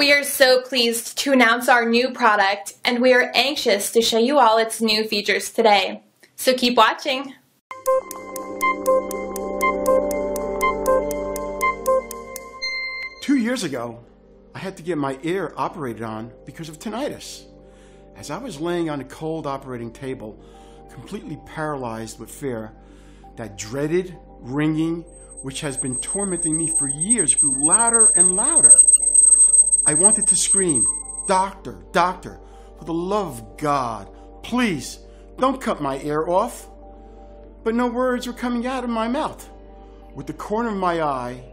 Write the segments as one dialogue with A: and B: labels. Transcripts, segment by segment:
A: We are so pleased to announce our new product, and we are anxious to show you all its new features today. So keep watching.
B: Two years ago, I had to get my ear operated on because of tinnitus. As I was laying on a cold operating table, completely paralyzed with fear, that dreaded ringing, which has been tormenting me for years, grew louder and louder. I wanted to scream, "Doctor, doctor, for the love of God, please, don't cut my ear off." But no words were coming out of my mouth. With the corner of my eye,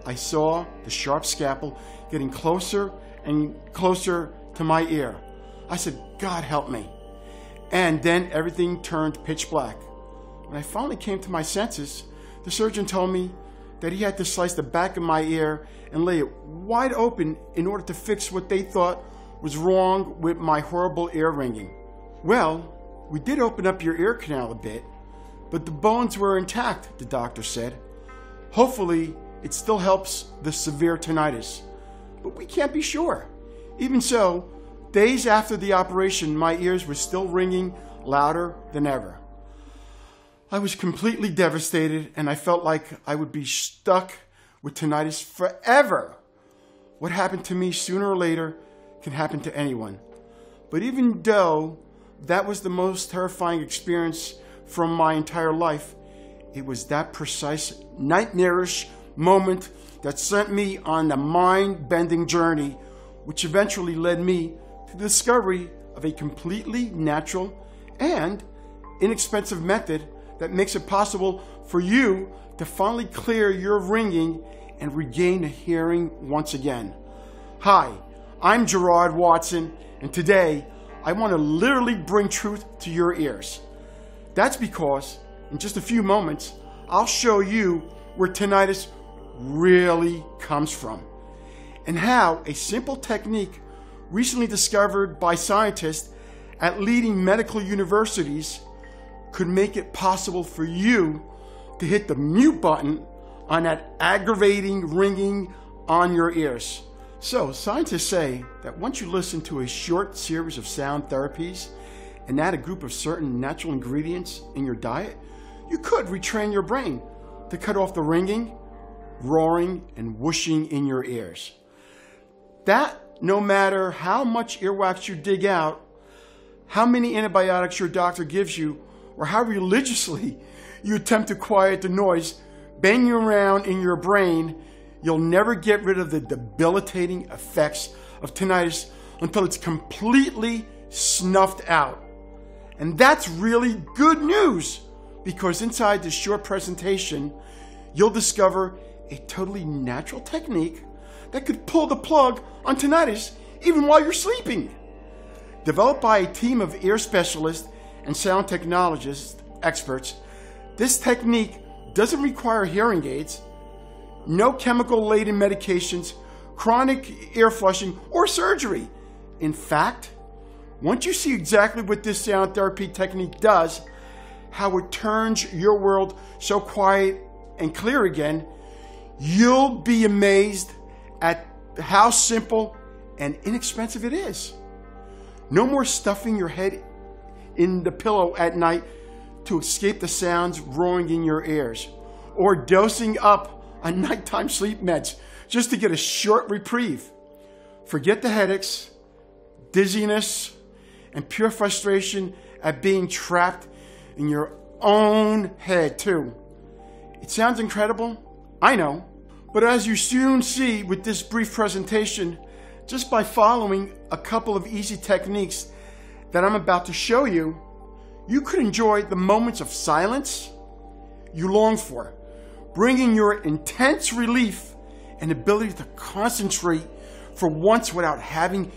B: I saw the sharp scalpel getting closer and closer to my ear. I said, "God help me." And then everything turned pitch black. When I finally came to my senses, the surgeon told me that he had to slice the back of my ear and lay it wide open in order to fix what they thought was wrong with my horrible ear ringing. Well, we did open up your ear canal a bit, but the bones were intact, the doctor said. Hopefully, it still helps the severe tinnitus, but we can't be sure. Even so, days after the operation, my ears were still ringing louder than ever. I was completely devastated, and I felt like I would be stuck with tinnitus forever. What happened to me sooner or later can happen to anyone. But even though that was the most terrifying experience from my entire life, it was that precise, nightmarish moment that sent me on a mind-bending journey, which eventually led me to the discovery of a completely natural and inexpensive method that makes it possible for you to finally clear your ringing and regain a hearing once again. Hi, I'm Gerard Watson, and today I want to literally bring truth to your ears. That's because in just a few moments, I'll show you where tinnitus really comes from and how a simple technique recently discovered by scientists at leading medical universities could make it possible for you to hit the mute button on that aggravating ringing on your ears. So scientists say that once you listen to a short series of sound therapies and add a group of certain natural ingredients in your diet, you could retrain your brain to cut off the ringing, roaring, and whooshing in your ears. That no matter how much earwax you dig out, how many antibiotics your doctor gives you, or how religiously you attempt to quiet the noise banging around in your brain, you'll never get rid of the debilitating effects of tinnitus until it's completely snuffed out. And that's really good news, because inside this short presentation, you'll discover a totally natural technique that could pull the plug on tinnitus even while you're sleeping. Developed by a team of ear specialists and sound technologists, experts, this technique doesn't require hearing aids, no chemical-laden medications, chronic ear flushing, or surgery. In fact, once you see exactly what this sound therapy technique does, how it turns your world so quiet and clear again, you'll be amazed at how simple and inexpensive it is. No more stuffing your head in the pillow at night to escape the sounds roaring in your ears, or dosing up on nighttime sleep meds just to get a short reprieve. Forget the headaches, dizziness, and pure frustration at being trapped in your own head too. It sounds incredible, I know, but as you soon see with this brief presentation, just by following a couple of easy techniques that I'm about to show you, you could enjoy the moments of silence you long for, bringing your intense relief and ability to concentrate for once without having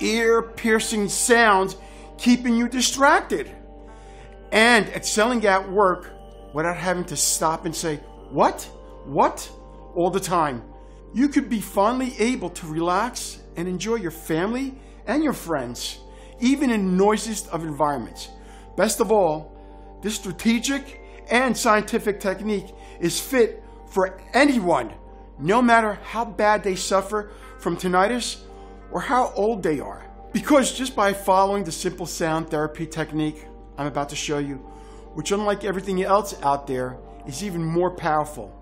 B: ear-piercing sounds keeping you distracted, and excelling at work without having to stop and say, "What? What?" all the time. You could be finally able to relax and enjoy your family and your friends, even in the noisiest of environments. Best of all, this strategic and scientific technique is fit for anyone, no matter how bad they suffer from tinnitus or how old they are. Because just by following the simple sound therapy technique I'm about to show you, which unlike everything else out there is even more powerful,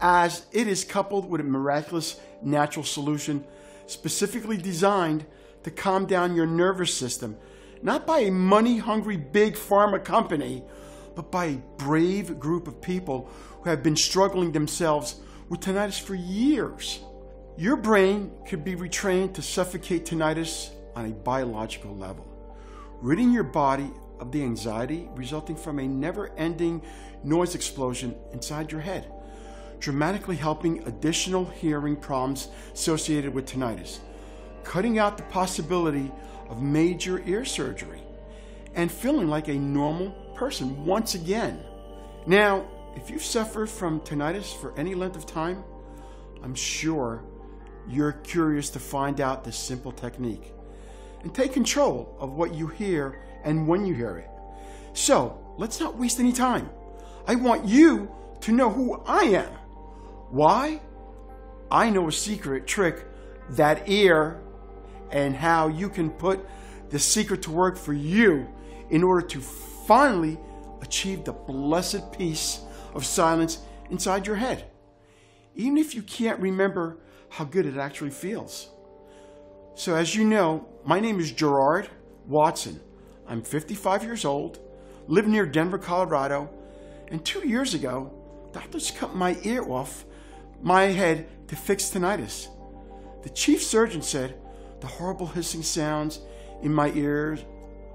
B: as it is coupled with a miraculous natural solution specifically designed to calm down your nervous system, not by a money-hungry big pharma company, but by a brave group of people who have been struggling themselves with tinnitus for years. Your brain could be retrained to suffocate tinnitus on a biological level, ridding your body of the anxiety resulting from a never-ending noise explosion inside your head, dramatically helping additional hearing problems associated with tinnitus, cutting out the possibility of major ear surgery, and feeling like a normal person once again. Now, if you've suffered from tinnitus for any length of time, I'm sure you're curious to find out this simple technique and take control of what you hear and when you hear it. So, let's not waste any time. I want you to know who I am. Why? I know a secret trick, that ear, and how you can put the secret to work for you in order to finally achieve the blessed peace of silence inside your head, even if you can't remember how good it actually feels. So as you know, my name is Gerard Watson. I'm 55 years old, live near Denver, Colorado, and 2 years ago, doctors cut my ear off my head to fix tinnitus. The chief surgeon said the horrible hissing sounds in my ears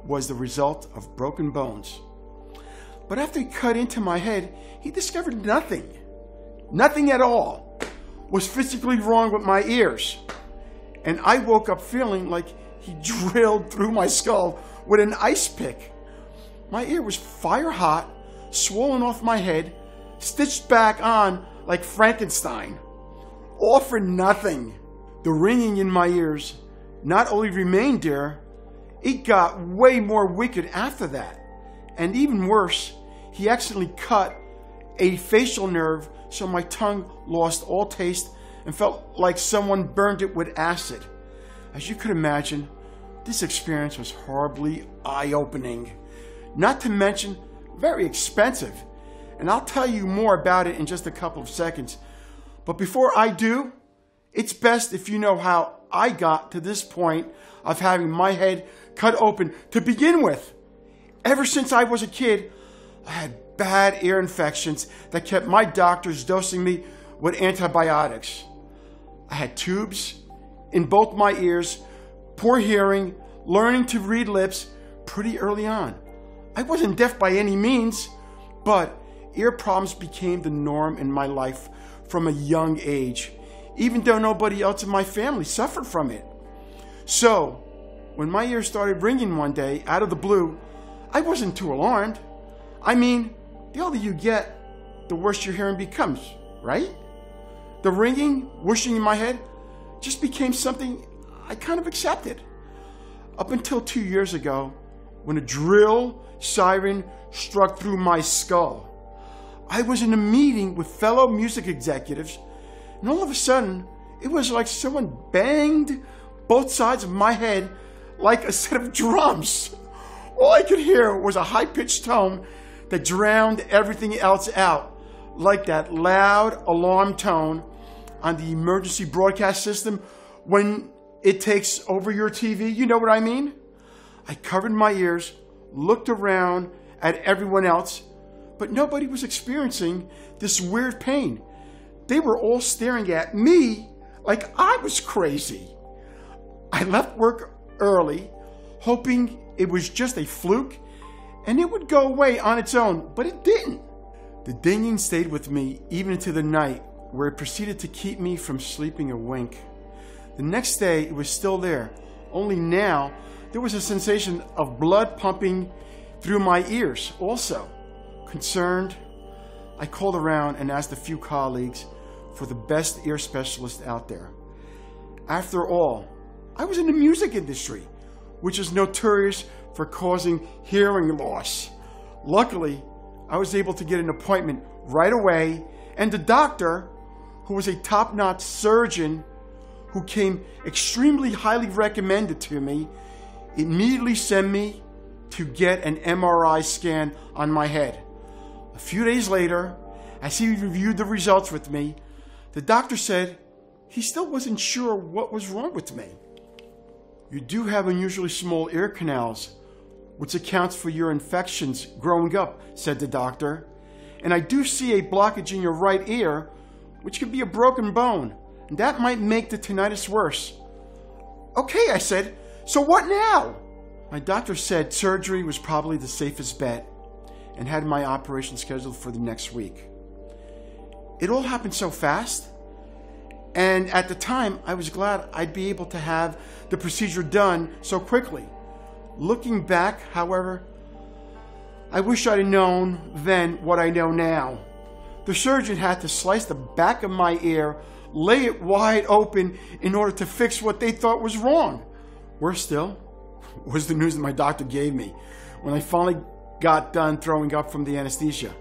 B: was the result of broken bones. But after he cut into my head, he discovered nothing at all was physically wrong with my ears. And I woke up feeling like he drilled through my skull with an ice pick. My ear was fire hot, swollen off my head, stitched back on like Frankenstein. All for nothing. The ringing in my ears not only remained there, it got way more wicked after that. And even worse, he accidentally cut a facial nerve so my tongue lost all taste and felt like someone burned it with acid. As you could imagine, this experience was horribly eye-opening, not to mention very expensive. And I'll tell you more about it in just a couple of seconds. But before I do, it's best if you know how I got to this point of having my head cut open to begin with. Ever since I was a kid, I had bad ear infections that kept my doctors dosing me with antibiotics. I had tubes in both my ears, poor hearing, learning to read lips pretty early on. I wasn't deaf by any means, but ear problems became the norm in my life from a young age, even though nobody else in my family suffered from it. So, when my ears started ringing one day out of the blue, I wasn't too alarmed. I mean, the older you get, the worse your hearing becomes, right? The ringing, whooshing in my head just became something I kind of accepted. Up until 2 years ago, when a drill siren struck through my skull. I was in a meeting with fellow music executives, and all of a sudden, it was like someone banged both sides of my head like a set of drums. All I could hear was a high-pitched tone that drowned everything else out, like that loud alarm tone on the emergency broadcast system when it takes over your TV. You know what I mean? I covered my ears, looked around at everyone else, but nobody was experiencing this weird pain. They were all staring at me like I was crazy. I left work early, hoping it was just a fluke and it would go away on its own, but it didn't. The dinging stayed with me even into the night, where it proceeded to keep me from sleeping a wink. The next day, it was still there, only now there was a sensation of blood pumping through my ears also. Concerned, I called around and asked a few colleagues for the best ear specialist out there. After all, I was in the music industry, which is notorious for causing hearing loss. Luckily, I was able to get an appointment right away, and the doctor, who was a top-notch surgeon who came extremely highly recommended to me, immediately sent me to get an MRI scan on my head. A few days later, as he reviewed the results with me, the doctor said he still wasn't sure what was wrong with me. You do have unusually small ear canals, which accounts for your infections growing up, said the doctor. And I do see a blockage in your right ear, which could be a broken bone, and that might make the tinnitus worse. Okay, I said, so what now? My doctor said surgery was probably the safest bet and had my operation scheduled for the next week. It all happened so fast, and at the time I was glad I'd be able to have the procedure done so quickly. Looking back, however, I wish I'd known then what I know now. The surgeon had to slice the back of my ear, lay it wide open in order to fix what they thought was wrong. Worse still was the news that my doctor gave me when I finally got done throwing up from the anesthesia.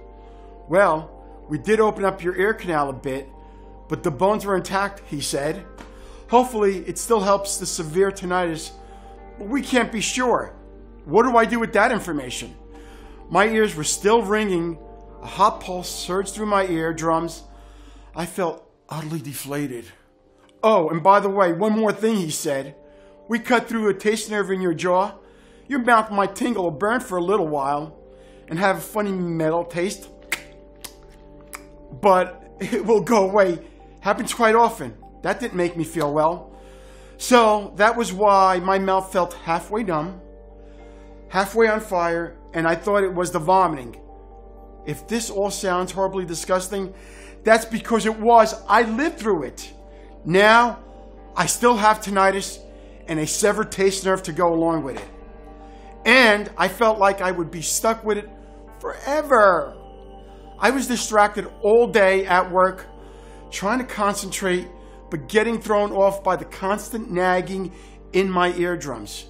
B: Well, we did open up your ear canal a bit, but the bones were intact, he said. Hopefully it still helps the severe tinnitus, but we can't be sure. What do I do with that information? My ears were still ringing. A hot pulse surged through my eardrums. I felt utterly deflated. Oh, and by the way, one more thing, he said. We cut through a taste nerve in your jaw. Your mouth might tingle or burn for a little while and have a funny metal taste, but it will go away. Happens quite often. That didn't make me feel well. So that was why my mouth felt halfway numb, halfway on fire, and I thought it was the vomiting. If this all sounds horribly disgusting, that's because it was. I lived through it. Now, I still have tinnitus and a severed taste nerve to go along with it. And I felt like I would be stuck with it forever. I was distracted all day at work, trying to concentrate, but getting thrown off by the constant nagging in my eardrums.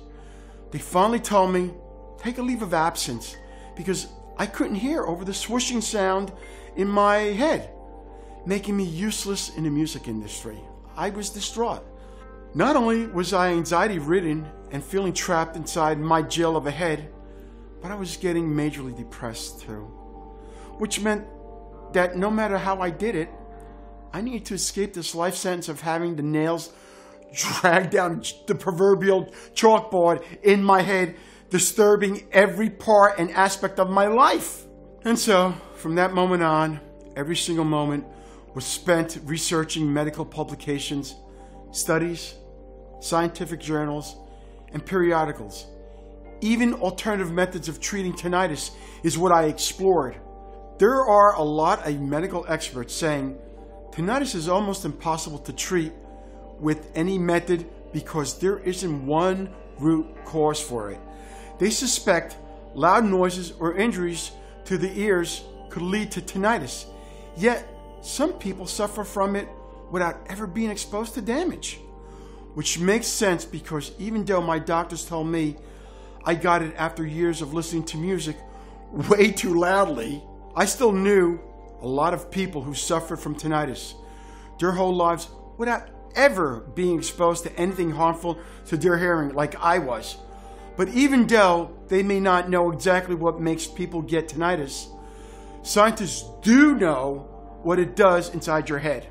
B: They finally told me, take a leave of absence, because I couldn't hear over the swooshing sound in my head, making me useless in the music industry. I was distraught. Not only was I anxiety-ridden and feeling trapped inside my jail of a head, but I was getting majorly depressed too, which meant that no matter how I did it, I needed to escape this life sentence of having the nails dragged down the proverbial chalkboard in my head, disturbing every part and aspect of my life. And so, from that moment on, every single moment was spent researching medical publications, studies, scientific journals, and periodicals. Even alternative methods of treating tinnitus is what I explored. There are a lot of medical experts saying tinnitus is almost impossible to treat with any method because there isn't one root cause for it. They suspect loud noises or injuries to the ears could lead to tinnitus, yet some people suffer from it without ever being exposed to damage. Which makes sense because even though my doctors told me I got it after years of listening to music way too loudly, I still knew a lot of people who suffered from tinnitus their whole lives without ever being exposed to anything harmful to their hearing like I was. But even though they may not know exactly what makes people get tinnitus, scientists do know what it does inside your head.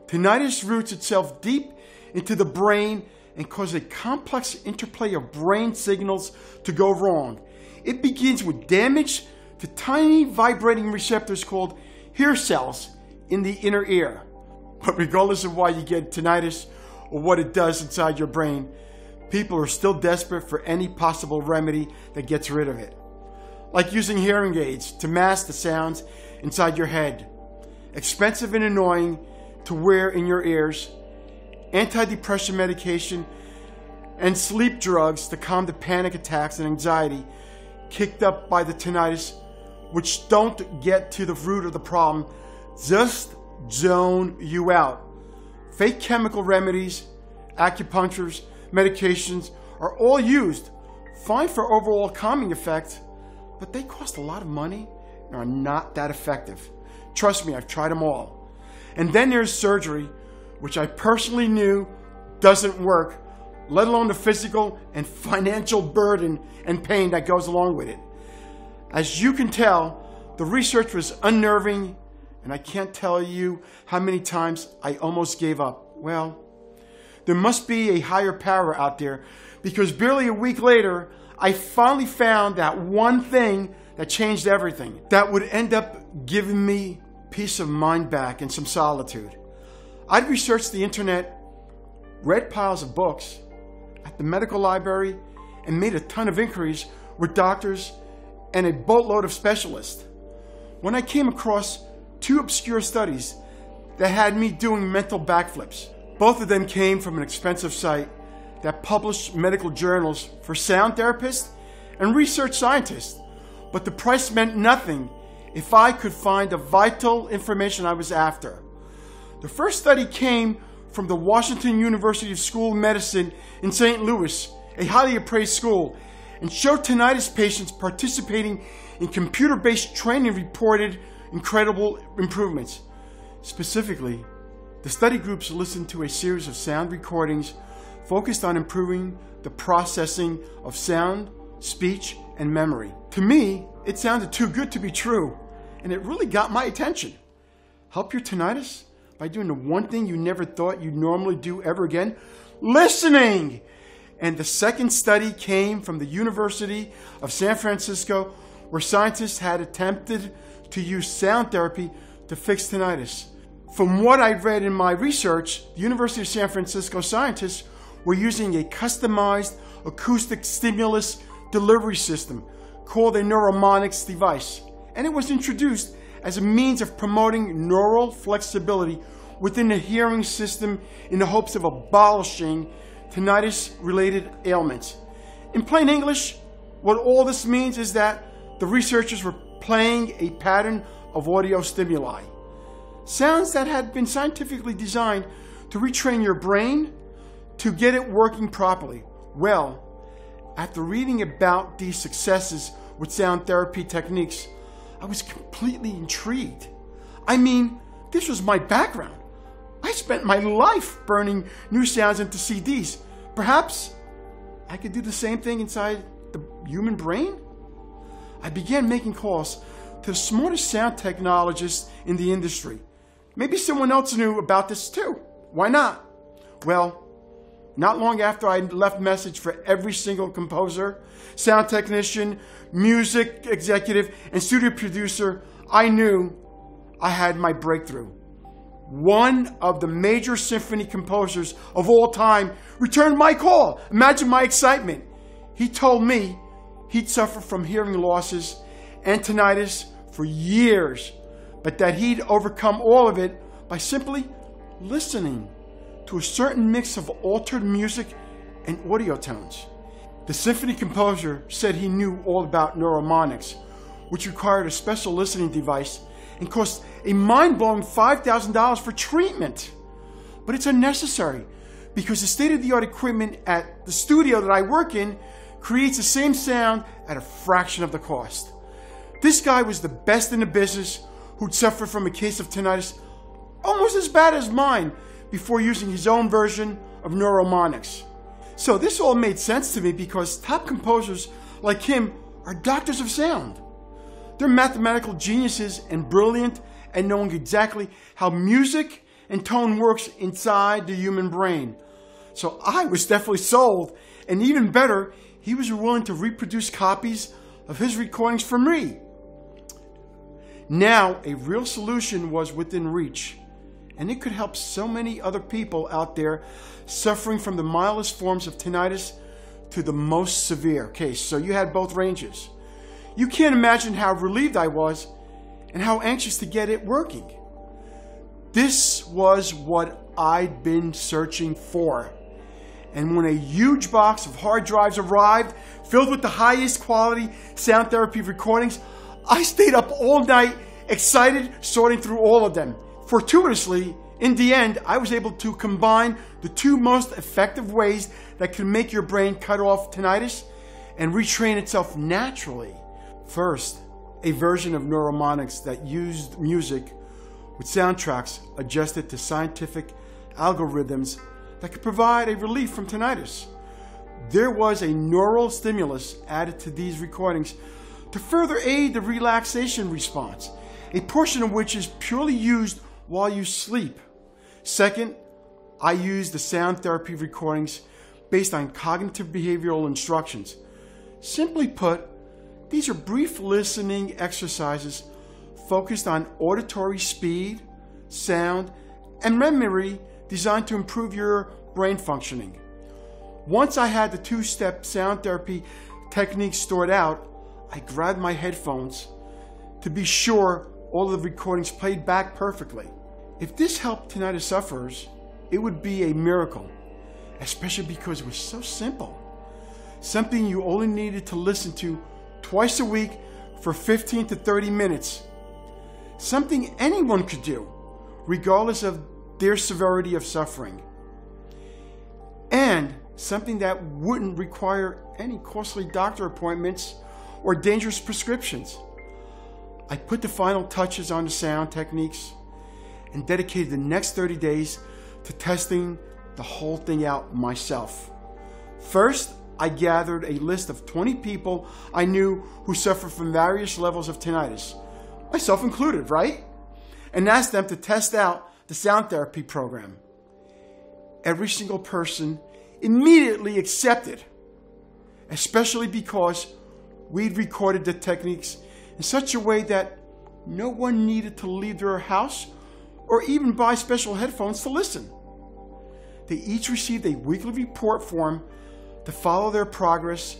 B: Tinnitus roots itself deep into the brain and causes a complex interplay of brain signals to go wrong. It begins with damage to tiny vibrating receptors called hear cells in the inner ear. But regardless of why you get tinnitus or what it does inside your brain, people are still desperate for any possible remedy that gets rid of it. Like using hearing aids to mask the sounds inside your head. Expensive and annoying to wear in your ears. Antidepressant medication and sleep drugs to calm the panic attacks and anxiety kicked up by the tinnitus, which don't get to the root of the problem, just zone you out. Fake chemical remedies, acupunctures, medications are all used, fine for overall calming effect, but they cost a lot of money and are not that effective. Trust me, I've tried them all. And then there's surgery, which I personally knew doesn't work, let alone the physical and financial burden and pain that goes along with it. As you can tell, the research was unnerving, and I can't tell you how many times I almost gave up. Well, there must be a higher power out there, because barely a week later, I finally found that one thing that changed everything, that would end up giving me peace of mind back and some solitude. I'd researched the internet, read piles of books at the medical library, and made a ton of inquiries with doctors and a boatload of specialists. When I came across two obscure studies that had me doing mental backflips. Both of them came from an expensive site that published medical journals for sound therapists and research scientists. But the price meant nothing if I could find the vital information I was after. The first study came from the Washington University School of Medicine in St. Louis, a highly appraised school, and showed tinnitus patients participating in computer-based training reported incredible improvements. Specifically, the study groups listened to a series of sound recordings focused on improving the processing of sound, speech, and memory. To me, it sounded too good to be true, and it really got my attention. Help your tinnitus by doing the one thing you never thought you'd normally do ever again: listening! And the second study came from the University of San Francisco, where scientists had attempted to use sound therapy to fix tinnitus. From what I'd read in my research, the University of San Francisco scientists were using a customized acoustic stimulus delivery system called a neuromonics device, and it was introduced as a means of promoting neural flexibility within the hearing system in the hopes of abolishing tinnitus-related ailments. In plain English, what all this means is that the researchers were playing a pattern of audio stimuli, sounds that had been scientifically designed to retrain your brain to get it working properly. Well, after reading about these successes with sound therapy techniques, I was completely intrigued. I mean, this was my background. I spent my life burning new sounds into CDs. Perhaps I could do the same thing inside the human brain? I began making calls to the smartest sound technologists in the industry. Maybe someone else knew about this too. Why not? Well, not long after I left a message for every single composer, sound technician, music executive, and studio producer, I knew I had my breakthrough. One of the major symphony composers of all time returned my call. Imagine my excitement. He told me he'd suffered from hearing losses and tinnitus for years, but that he'd overcome all of it by simply listening to a certain mix of altered music and audio tones. The symphony composer said he knew all about neuromonics, which required a special listening device and cost a mind-blowing $5,000 for treatment. But it's unnecessary, because the state-of-the-art equipment at the studio that I work in creates the same sound at a fraction of the cost. This guy was the best in the business, who'd suffered from a case of tinnitus almost as bad as mine before using his own version of neuromonics. So this all made sense to me, because top composers like him are doctors of sound. They're mathematical geniuses and brilliant at knowing exactly how music and tone works inside the human brain. So I was definitely sold, and even better, he was willing to reproduce copies of his recordings for me. Now a real solution was within reach, and it could help so many other people out there suffering from the mildest forms of tinnitus to the most severe case. So you had both ranges. You can't imagine how relieved I was and how anxious to get it working. This was what I'd been searching for. And when a huge box of hard drives arrived, filled with the highest quality sound therapy recordings, I stayed up all night, excited, sorting through all of them. Fortuitously, in the end, I was able to combine the two most effective ways that can make your brain cut off tinnitus and retrain itself naturally. First, a version of neuromonics that used music with soundtracks adjusted to scientific algorithms that could provide a relief from tinnitus. There was a neural stimulus added to these recordings to further aid the relaxation response, a portion of which is purely used while you sleep. Second, I used the sound therapy recordings based on cognitive behavioral instructions. Simply put, these are brief listening exercises focused on auditory speed, sound, and memory designed to improve your brain functioning. Once I had the two-step sound therapy techniques stored out, I grabbed my headphones to be sure all of the recordings played back perfectly. If this helped tinnitus sufferers, it would be a miracle, especially because it was so simple. Something you only needed to listen to twice a week for 15 to 30 minutes. Something anyone could do, regardless of their severity of suffering. And something that wouldn't require any costly doctor appointments or dangerous prescriptions. I put the final touches on the sound techniques and dedicated the next 30 days to testing the whole thing out myself. First, I gathered a list of 20 people I knew who suffer from various levels of tinnitus, myself included, right? And asked them to test out the sound therapy program. Every single person immediately accepted, especially because we'd recorded the techniques in such a way that no one needed to leave their house or even buy special headphones to listen. They each received a weekly report form to follow their progress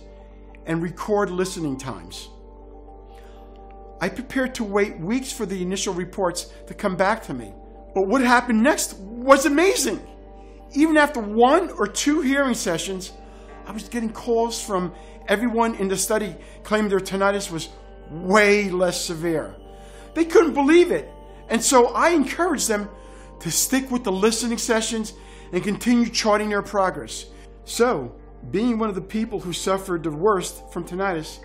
B: and record listening times. I prepared to wait weeks for the initial reports to come back to me. But what happened next was amazing. Even after 1 or 2 hearing sessions, I was getting calls from everyone in the study claiming their tinnitus was way less severe. They couldn't believe it. And so I encouraged them to stick with the listening sessions and continue charting their progress. So, being one of the people who suffered the worst from tinnitus,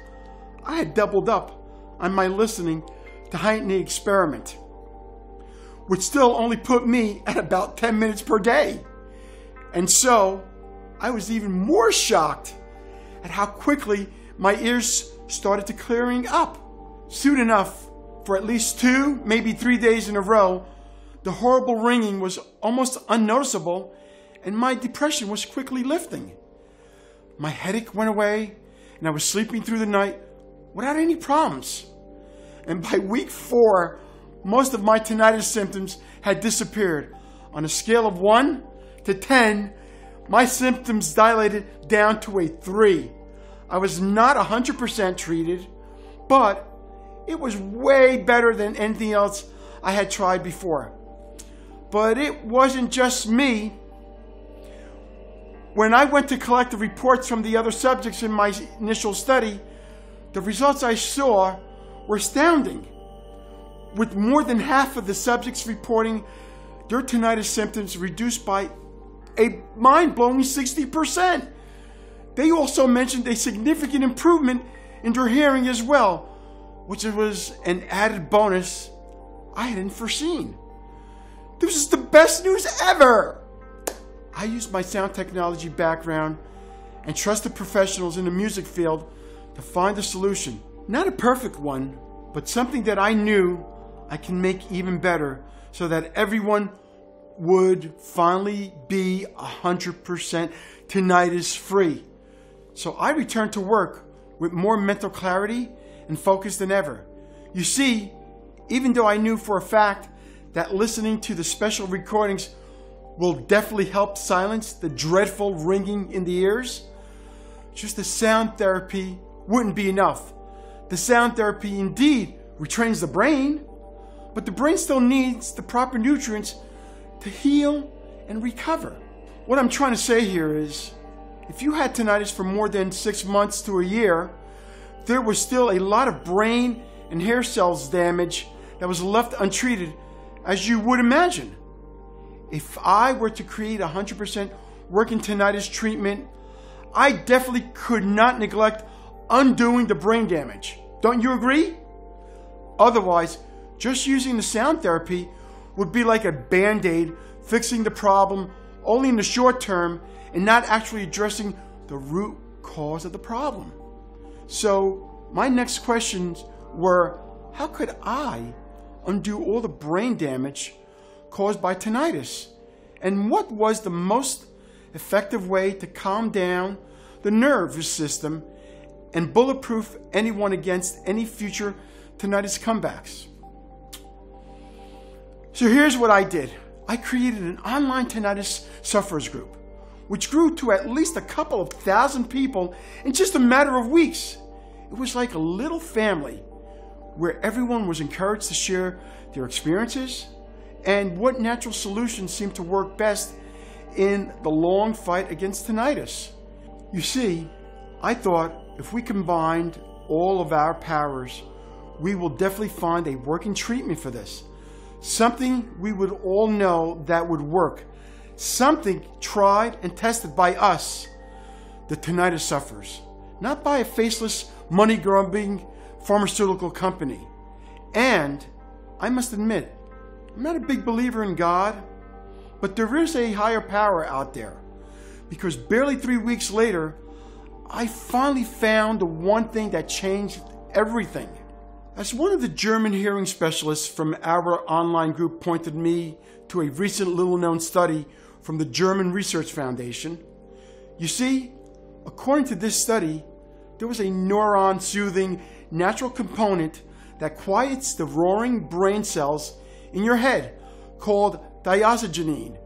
B: I had doubled up on my listening to heighten the experiment, which still only put me at about 10 minutes per day. And so, I was even more shocked at how quickly my ears started to clearing up. Soon enough, for at least 2, maybe 3 days in a row, the horrible ringing was almost unnoticeable and my depression was quickly lifting. My headache went away and I was sleeping through the night without any problems. And by week 4, most of my tinnitus symptoms had disappeared. On a scale of 1 to 10, my symptoms dilated down to a 3. I was not 100% treated, but it was way better than anything else I had tried before. But it wasn't just me. When I went to collect the reports from the other subjects in my initial study, the results I saw were astounding, with more than half of the subjects reporting their tinnitus symptoms reduced by a mind-blowing 60%. They also mentioned a significant improvement in their hearing as well, which was an added bonus I hadn't foreseen. This is the best news ever! I used my sound technology background and trusted professionals in the music field to find a solution. Not a perfect one, but something that I knew I can make even better so that everyone would finally be 100% tinnitus free. So I returned to work with more mental clarity and focus than ever. You see, even though I knew for a fact that listening to the special recordings will definitely help silence the dreadful ringing in the ears, just the sound therapy wouldn't be enough. The sound therapy indeed retrains the brain, but the brain still needs the proper nutrients to heal and recover. What I'm trying to say here is, if you had tinnitus for more than 6 months to a year, there was still a lot of brain and hair cells damage that was left untreated, as you would imagine. If I were to create 100% working tinnitus treatment, I definitely could not neglect undoing the brain damage. Don't you agree? Otherwise, just using the sound therapy would be like a band-aid fixing the problem only in the short term and not actually addressing the root cause of the problem. So my next questions were, how could I undo all the brain damage caused by tinnitus? And what was the most effective way to calm down the nervous system and bulletproof anyone against any future tinnitus comebacks? So here's what I did. I created an online tinnitus sufferers group, which grew to at least a couple of thousand people in just a matter of weeks. It was like a little family where everyone was encouraged to share their experiences and what natural solutions seemed to work best in the long fight against tinnitus. You see, I thought if we combined all of our powers, we will definitely find a working treatment for this. Something we would all know that would work. Something tried and tested by us, the tinnitus sufferers, not by a faceless, money-grubbing pharmaceutical company. And I must admit, I'm not a big believer in God, but there is a higher power out there, because barely 3 weeks later, I finally found the one thing that changed everything. As one of the German hearing specialists from our online group pointed me to a recent little-known study from the German Research Foundation. You see, according to this study, there was a neuron-soothing natural component that quiets the roaring brain cells in your head called diazoxide,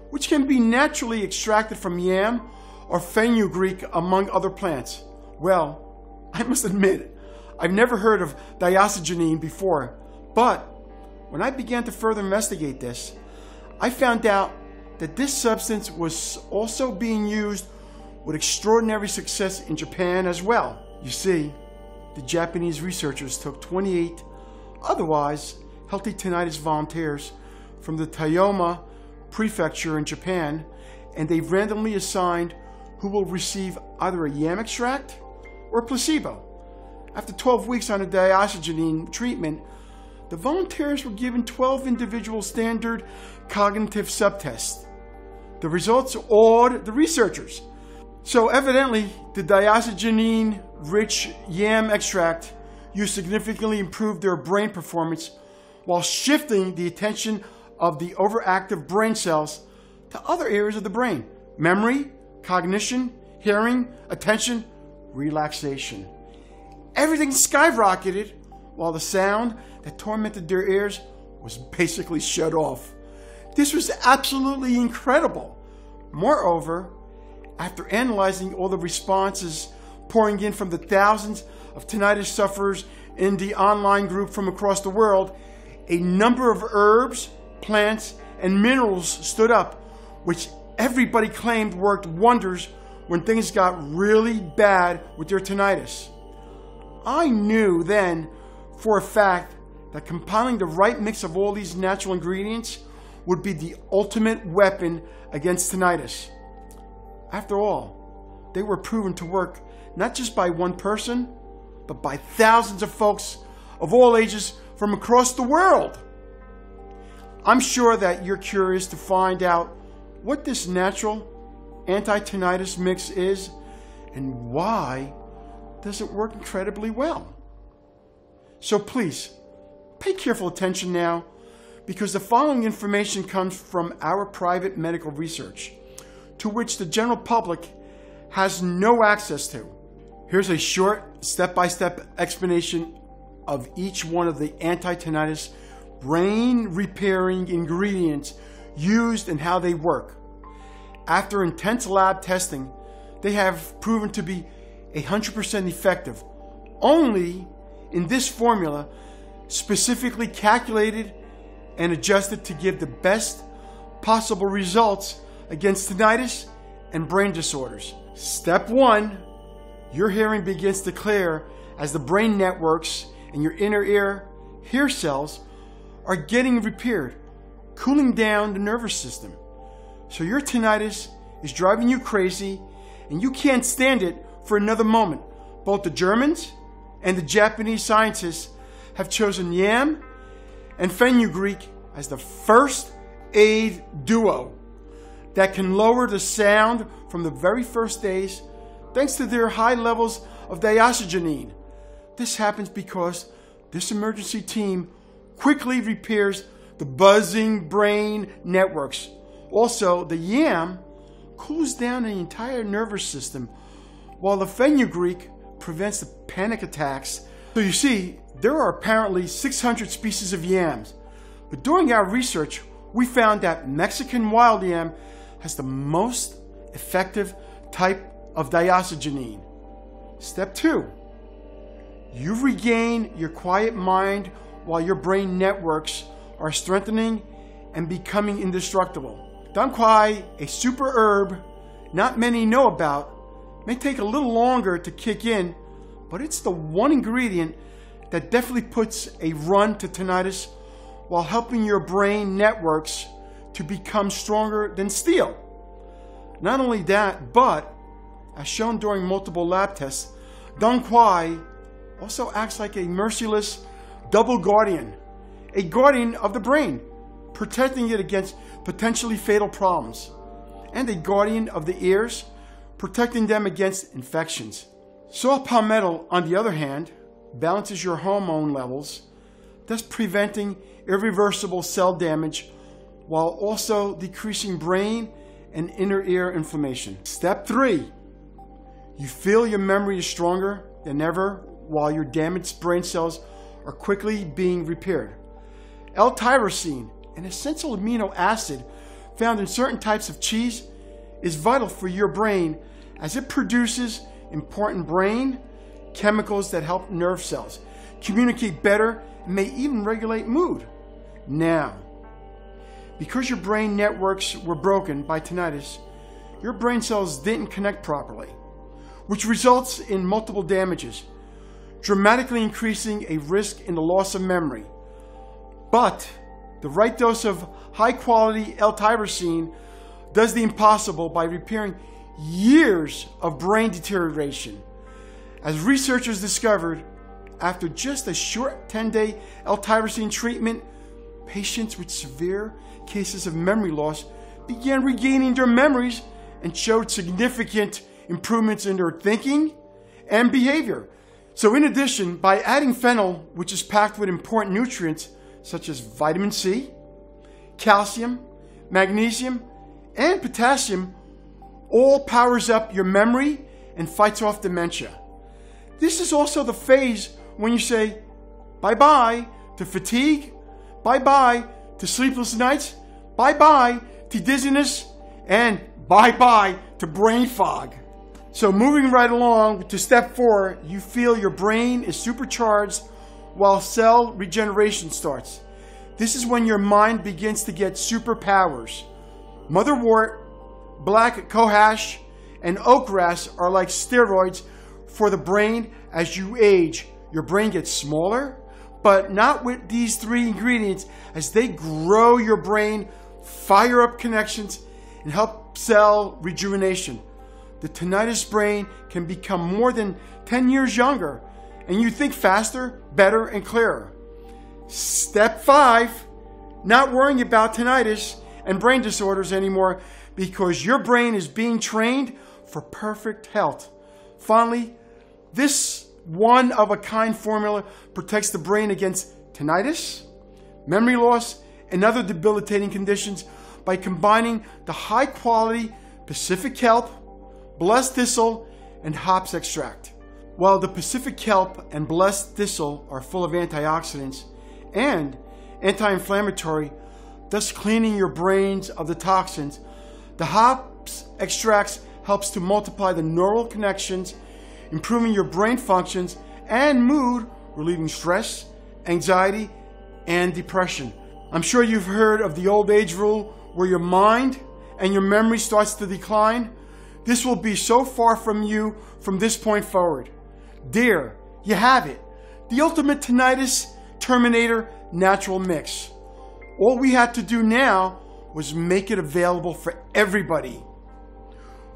B: which can be naturally extracted from yam or fenugreek, among other plants. Well, I must admit, I've never heard of diazoxide before, but when I began to further investigate this, I found out that this substance was also being used with extraordinary success in Japan as well. You see, the Japanese researchers took 28 otherwise healthy tinnitus volunteers from the Toyama prefecture in Japan, and they randomly assigned who will receive either a yam extract or placebo. After 12 weeks on a diazoxide treatment, the volunteers were given 12 individual standard cognitive subtests. The results awed the researchers. So evidently, the diazoxide-rich yam extract used significantly improved their brain performance while shifting the attention of the overactive brain cells to other areas of the brain: memory, cognition, hearing, attention, relaxation. Everything skyrocketed while the sound that tormented their ears was basically shut off. This was absolutely incredible. Moreover, after analyzing all the responses pouring in from the thousands of tinnitus sufferers in the online group from across the world, a number of herbs, plants, and minerals stood up, which everybody claimed worked wonders when things got really bad with their tinnitus. I knew then for a fact that compiling the right mix of all these natural ingredients would be the ultimate weapon against tinnitus. After all, they were proven to work not just by one person, but by thousands of folks of all ages from across the world. I'm sure that you're curious to find out what this natural anti-tinnitus mix is and why does it work incredibly well. So please, pay careful attention now, because the following information comes from our private medical research, to which the general public has no access to. Here's a short step-by-step explanation of each one of the anti-tinnitus brain-repairing ingredients used and how they work. After intense lab testing, they have proven to be 100% effective, only in this formula specifically calculated and adjusted to give the best possible results against tinnitus and brain disorders. Step 1, your hearing begins to clear as the brain networks in your inner ear hair cells are getting repaired, cooling down the nervous system. So your tinnitus is driving you crazy and you can't stand it for another moment. Both the Germans and the Japanese scientists have chosen yam and fenugreek as the first aid duo that can lower the sound from the very first days thanks to their high levels of diacetyl. This happens because this emergency team quickly repairs the buzzing brain networks. Also, the yam cools down the entire nervous system, while the fenugreek prevents the panic attacks. So you see, there are apparently 600 species of yams, but during our research, we found that Mexican wild yam has the most effective type of diacetyl. Step 2. You regain your quiet mind while your brain networks are strengthening and becoming indestructible. Dong Quai, a super herb not many know about, may take a little longer to kick in, but it's the one ingredient that definitely puts a run to tinnitus while helping your brain networks to become stronger than steel. Not only that, but as shown during multiple lab tests, Dong Quai also acts like a merciless double guardian, a guardian of the brain, protecting it against potentially fatal problems, and a guardian of the ears, protecting them against infections. Saw palmetto, on the other hand, balances your hormone levels, thus preventing irreversible cell damage while also decreasing brain and inner ear inflammation. Step 3. You feel your memory is stronger than ever while your damaged brain cells are quickly being repaired. L-tyrosine, an essential amino acid found in certain types of cheese, is vital for your brain as it produces important brain chemicals that help nerve cells communicate better and may even regulate mood. Now, because your brain networks were broken by tinnitus, your brain cells didn't connect properly, which results in multiple damages, dramatically increasing a risk in the loss of memory. But the right dose of high-quality L-tyrosine does the impossible by repairing years of brain deterioration. As researchers discovered, after just a short 10-day L-tyrosine treatment, patients with severe cases of memory loss began regaining their memories and showed significant improvements in their thinking and behavior. So in addition, by adding fennel, which is packed with important nutrients such as vitamin C, calcium, magnesium, and potassium, all powers up your memory and fights off dementia. This is also the phase when you say bye-bye to fatigue, bye-bye to sleepless nights, bye-bye to dizziness, and bye-bye to brain fog. So moving right along to step 4, you feel your brain is supercharged while cell regeneration starts. This is when your mind begins to get superpowers. Motherwort, black cohosh, and oakgrass are like steroids for the brain. As you age, your brain gets smaller, but not with these 3 ingredients. As they grow your brain, fire up connections, and help cell rejuvenation, the tinnitus brain can become more than 10 years younger, and you think faster, better, and clearer. Step 5, not worrying about tinnitus and brain disorders anymore because your brain is being trained for perfect health. Finally, this one-of-a-kind formula protects the brain against tinnitus, memory loss, and other debilitating conditions by combining the high-quality Pacific kelp, blessed thistle, and hops extract. While the Pacific kelp and blessed thistle are full of antioxidants and anti-inflammatory, thus cleaning your brains of the toxins, the hops extracts helps to multiply the neural connections, improving your brain functions and mood, relieving stress, anxiety, and depression. I'm sure you've heard of the old age rule where your mind and your memory starts to decline. This will be so far from you from this point forward. There, you have it. The ultimate tinnitus terminator natural mix. All we had to do now was make it available for everybody.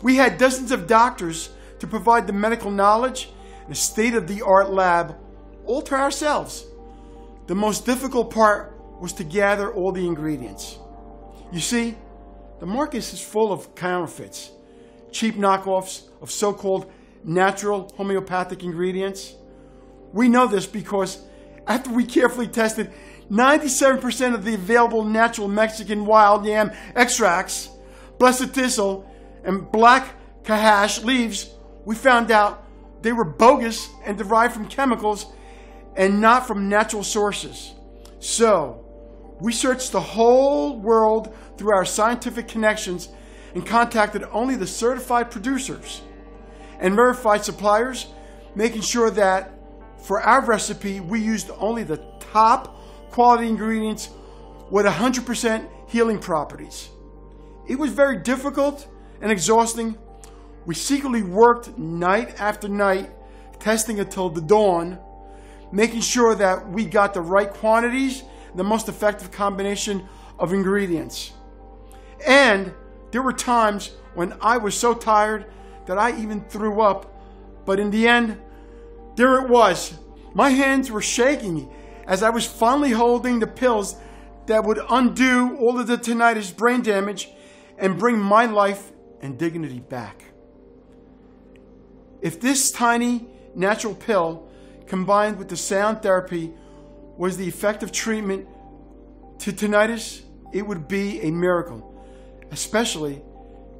B: We had dozens of doctors to provide the medical knowledge and a state-of-the-art lab all to ourselves. The most difficult part was to gather all the ingredients. You see, the market is full of counterfeits, cheap knockoffs of so-called natural homeopathic ingredients. We know this because after we carefully tested 97% of the available natural Mexican wild yam extracts, blessed thistle, and black cahash leaves, we found out they were bogus and derived from chemicals and not from natural sources. So, we searched the whole world through our scientific connections and contacted only the certified producers and verified suppliers, making sure that for our recipe, we used only the top quality ingredients with 100% healing properties. It was very difficult and exhausting. We secretly worked night after night, testing until the dawn, making sure that we got the right quantities, the most effective combination of ingredients. And there were times when I was so tired that I even threw up, but in the end, there it was. My hands were shaking as I was finally holding the pills that would undo all of the tinnitus brain damage and bring my life and dignity back. If this tiny natural pill combined with the sound therapy was the effective treatment to tinnitus, it would be a miracle, especially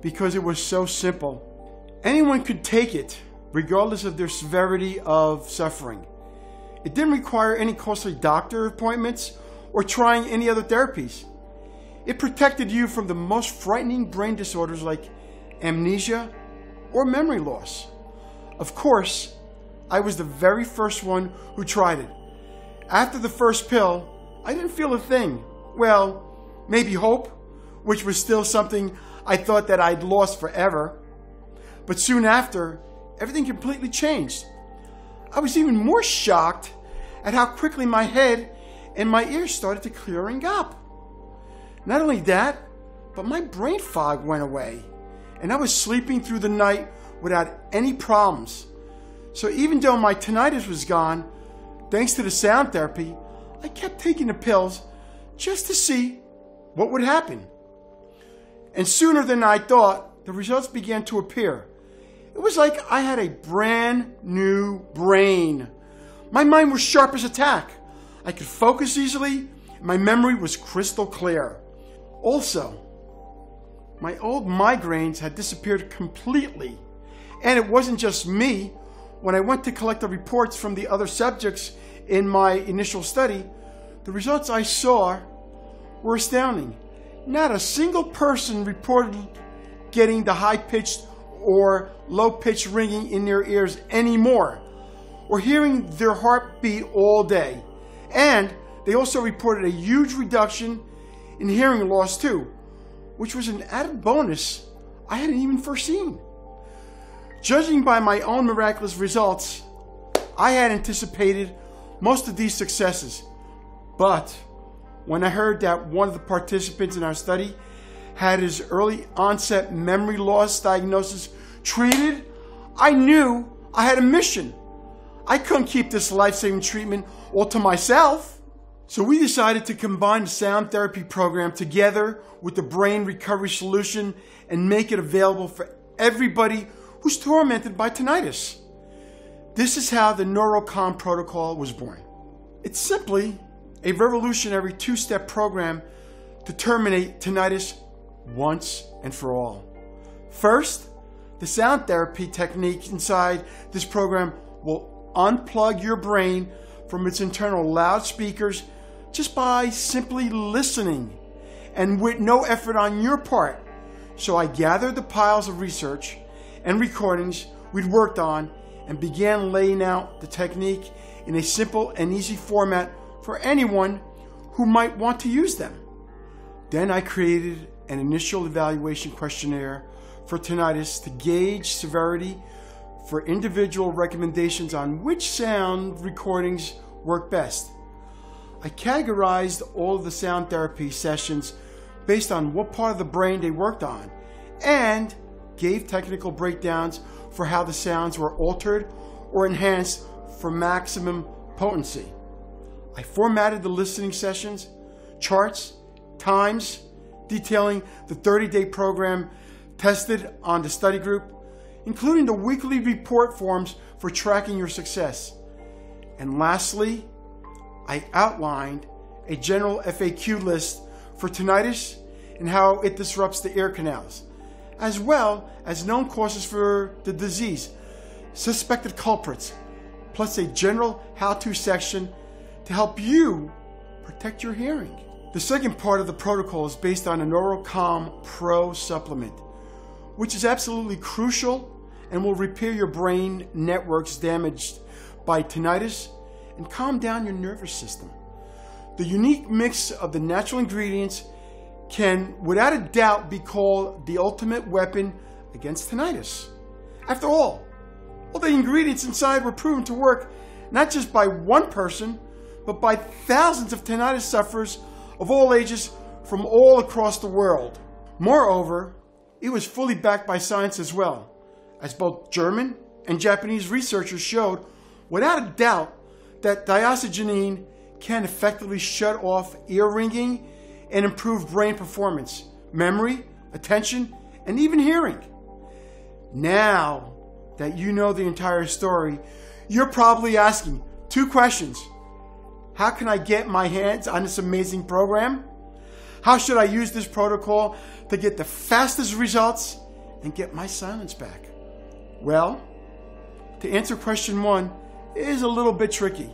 B: because it was so simple. Anyone could take it, regardless of their severity of suffering. It didn't require any costly doctor appointments or trying any other therapies. It protected you from the most frightening brain disorders like amnesia or memory loss. Of course, I was the very first one who tried it. After the first pill, I didn't feel a thing. Well, maybe hope, which was still something I thought that I'd lost forever. But soon after, everything completely changed. I was even more shocked at how quickly my head and my ears started to clearing up. Not only that, but my brain fog went away, and I was sleeping through the night without any problems. So even though my tinnitus was gone, thanks to the sound therapy, I kept taking the pills just to see what would happen. And sooner than I thought, the results began to appear. It was like I had a brand new brain. My mind was sharp as a tack. I could focus easily. My memory was crystal clear. Also, my old migraines had disappeared completely. And it wasn't just me. When I went to collect the reports from the other subjects in my initial study, the results I saw were astounding. Not a single person reported getting the high-pitched or low-pitched ringing in their ears anymore, or hearing their heartbeat all day. And they also reported a huge reduction in hearing loss too, which was an added bonus I hadn't even foreseen. Judging by my own miraculous results, I had anticipated most of these successes. But when I heard that one of the participants in our study had his early onset memory loss diagnosis treated, I knew I had a mission. I couldn't keep this life-saving treatment all to myself. So we decided to combine the sound therapy program together with the brain recovery solution and make it available for everybody who's tormented by tinnitus. This is how the Neuro protocol was born. It's simply a revolutionary two-step program to terminate tinnitus once and for all. First, the sound therapy technique inside this program will unplug your brain from its internal loudspeakers just by simply listening and with no effort on your part. So I gathered the piles of research and recordings we'd worked on and began laying out the technique in a simple and easy format for anyone who might want to use them. Then I created an initial evaluation questionnaire for tinnitus to gauge severity for individual recommendations on which sound recordings work best. I categorized all of the sound therapy sessions based on what part of the brain they worked on and gave technical breakdowns for how the sounds were altered or enhanced for maximum potency. I formatted the listening sessions charts, times, detailing the 30-day program tested on the study group, including the weekly report forms for tracking your success. And lastly, I outlined a general FAQ list for tinnitus and how it disrupts the ear canals, as well as known causes for the disease, suspected culprits, plus a general how-to section to help you protect your hearing. The second part of the protocol is based on a Neuro Pro supplement, which is absolutely crucial and will repair your brain networks damaged by tinnitus and calm down your nervous system. The unique mix of the natural ingredients can, without a doubt, be called the ultimate weapon against tinnitus. After all the ingredients inside were proven to work not just by one person, but by thousands of tinnitus sufferers of all ages from all across the world. Moreover, it was fully backed by science as well, as both German and Japanese researchers showed without a doubt that diazoxide can effectively shut off ear ringing and improve brain performance, memory, attention, and even hearing. Now that you know the entire story, you're probably asking two questions. How can I get my hands on this amazing program? How should I use this protocol to get the fastest results and get my silence back? Well, to answer question one is a little bit tricky.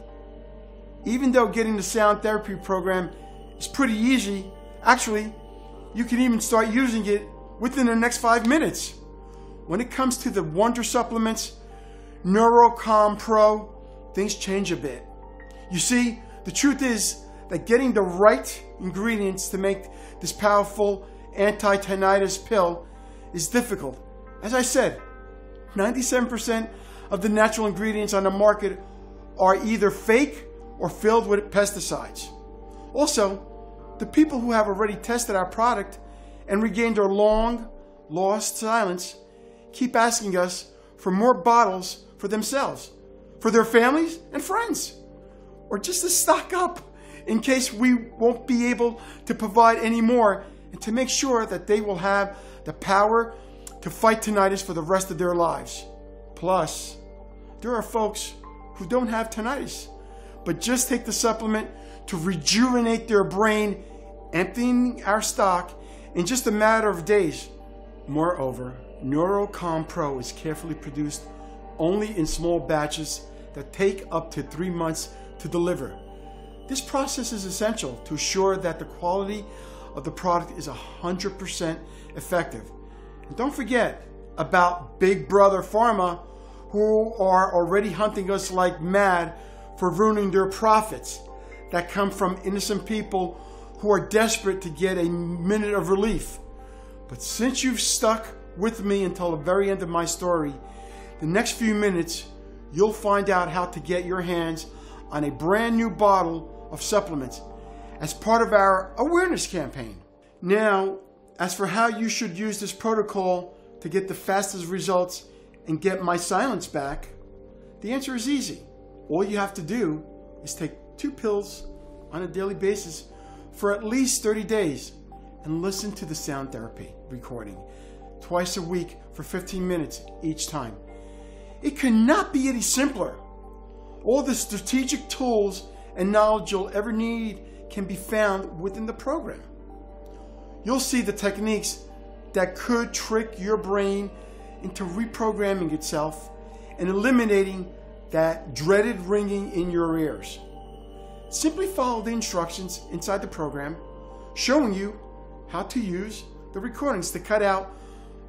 B: Even though getting the sound therapy program is pretty easy, actually, you can even start using it within the next 5 minutes. When it comes to the wonder supplements, Neuro Pro, things change a bit. You see, the truth is that getting the right ingredients to make this powerful anti-tinnitus pill is difficult. As I said, 97% of the natural ingredients on the market are either fake or filled with pesticides. Also, the people who have already tested our product and regained their long-lost silence keep asking us for more bottles for themselves, for their families and friends, or just to stock up in case we won't be able to provide any more, and to make sure that they will have the power to fight tinnitus for the rest of their lives. Plus, there are folks who don't have tinnitus, but just take the supplement to rejuvenate their brain, emptying our stock in just a matter of days. Moreover, Neuro Pro is carefully produced only in small batches that take up to 3 months to deliver. This process is essential to assure that the quality of the product is 100% effective. And don't forget about Big Brother Pharma, who are already hunting us like mad for ruining their profits that come from innocent people who are desperate to get a minute of relief. But since you've stuck with me until the very end of my story, the next few minutes you'll find out how to get your hands on a brand new bottle of supplements as part of our awareness campaign. Now, as for how you should use this protocol to get the fastest results and get my silence back, the answer is easy. All you have to do is take 2 pills on a daily basis for at least 30 days and listen to the sound therapy recording twice a week for 15 minutes each time. It cannot be any simpler. All the strategic tools and knowledge you'll ever need can be found within the program. You'll see the techniques that could trick your brain into reprogramming itself and eliminating that dreaded ringing in your ears. Simply follow the instructions inside the program, showing you how to use the recordings to cut out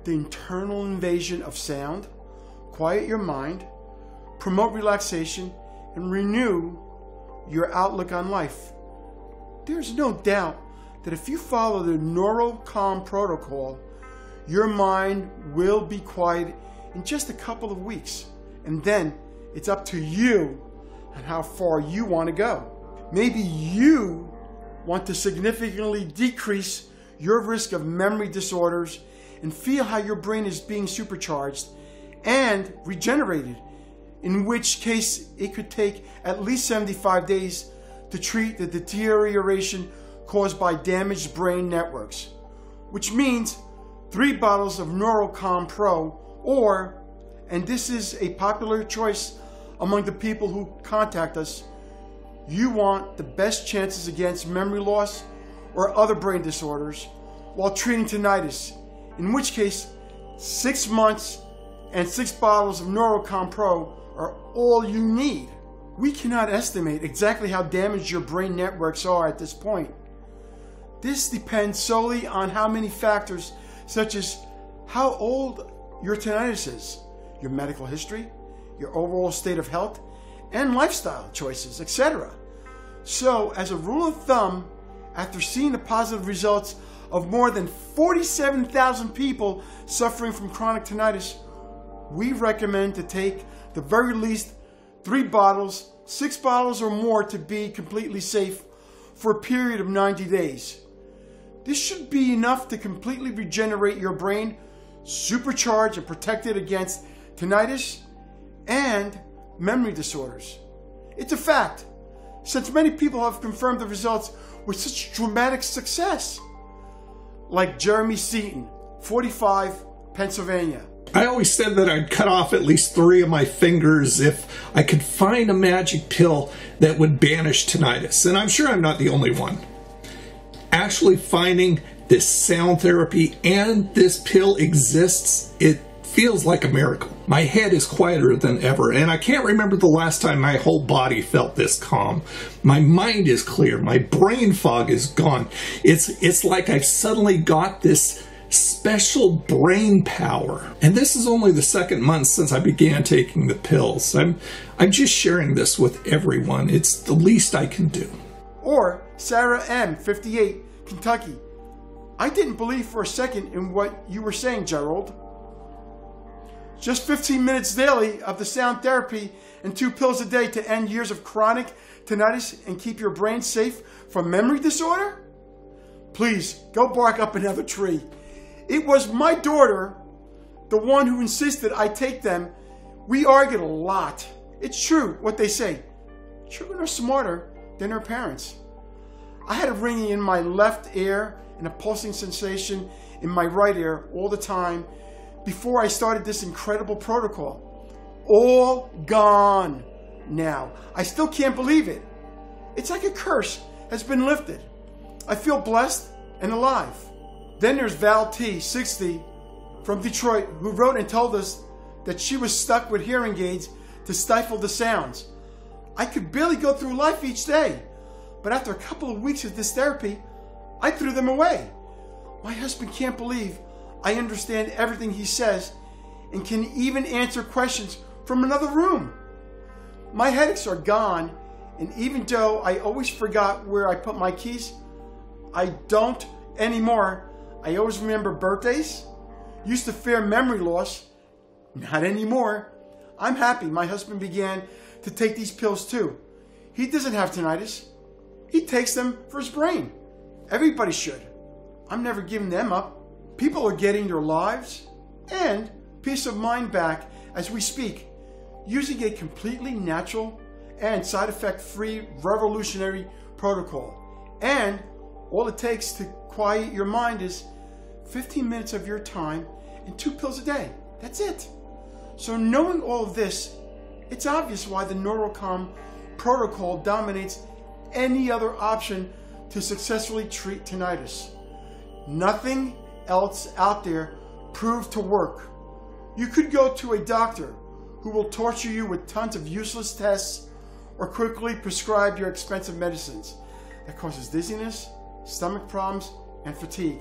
B: the internal invasion of sound, quiet your mind, promote relaxation, and renew your outlook on life. There's no doubt that if you follow the Neuro protocol, your mind will be quiet in just a couple of weeks. And then it's up to you on how far you want to go. Maybe you want to significantly decrease your risk of memory disorders and feel how your brain is being supercharged and regenerated, in which case it could take at least 75 days to treat the deterioration caused by damaged brain networks, which means 3 bottles of Neuro Pro, or, and this is a popular choice among the people who contact us, you want the best chances against memory loss or other brain disorders while treating tinnitus, in which case 6 months and 6 bottles of Neuro Pro are all you need. We cannot estimate exactly how damaged your brain networks are at this point. This depends solely on how many factors, such as how old your tinnitus is, your medical history, your overall state of health, and lifestyle choices, etc. So, as a rule of thumb, after seeing the positive results of more than 47,000 people suffering from chronic tinnitus, we recommend to take the very least 3 bottles, 6 bottles or more to be completely safe for a period of 90 days. This should be enough to completely regenerate your brain, supercharge and protect it against tinnitus and memory disorders. It's a fact, since many people have confirmed the results with such dramatic success, like Jeremy Seaton, 45, Pennsylvania.
C: I always said that I'd cut off at least 3 of my fingers if I could find a magic pill that would banish tinnitus, and I'm sure I'm not the only one. Actually finding this sound therapy and this pill exists, it feels like a miracle. My head is quieter than ever, and I can't remember the last time my whole body felt this calm. My mind is clear. My brain fog is gone. It's like I've suddenly got this special brain power. And this is only the 2nd month since I began taking the pills. I'm just sharing this with everyone. It's the least I can do.
B: Or Sarah M., 58, Kentucky. I didn't believe for a second in what you were saying, Gerald. Just 15 minutes daily of the sound therapy and 2 pills a day to end years of chronic tinnitus and keep your brain safe from memory disorder? Please, go bark up another tree. It was my daughter, the one who insisted I take them. We argued a lot. It's true what they say. Children are smarter than their parents. I had a ringing in my left ear and a pulsing sensation in my right ear all the time before I started this incredible protocol. All gone now. I still can't believe it. It's like a curse has been lifted. I feel blessed and alive. Then there's Val T, 60, from Detroit, who wrote and told us that she was stuck with hearing aids to stifle the sounds. I could barely go through life each day, but after a couple of weeks of this therapy, I threw them away. My husband can't believe I understand everything he says and can even answer questions from another room. My headaches are gone, and even though I always forgot where I put my keys, I don't anymore. I always remember birthdays. Used to fear memory loss. Not anymore. I'm happy my husband began to take these pills too. He doesn't have tinnitus. He takes them for his brain. Everybody should. I'm never giving them up. People are getting their lives and peace of mind back as we speak, using a completely natural and side effect free revolutionary protocol. And all it takes to quiet your mind is 15 minutes of your time and 2 pills a day. That's it. So knowing all of this, it's obvious why the Neuro protocol dominates any other option to successfully treat tinnitus. Nothing else out there proved to work. You could go to a doctor who will torture you with tons of useless tests or quickly prescribe your expensive medicines that causes dizziness, stomach problems, and fatigue.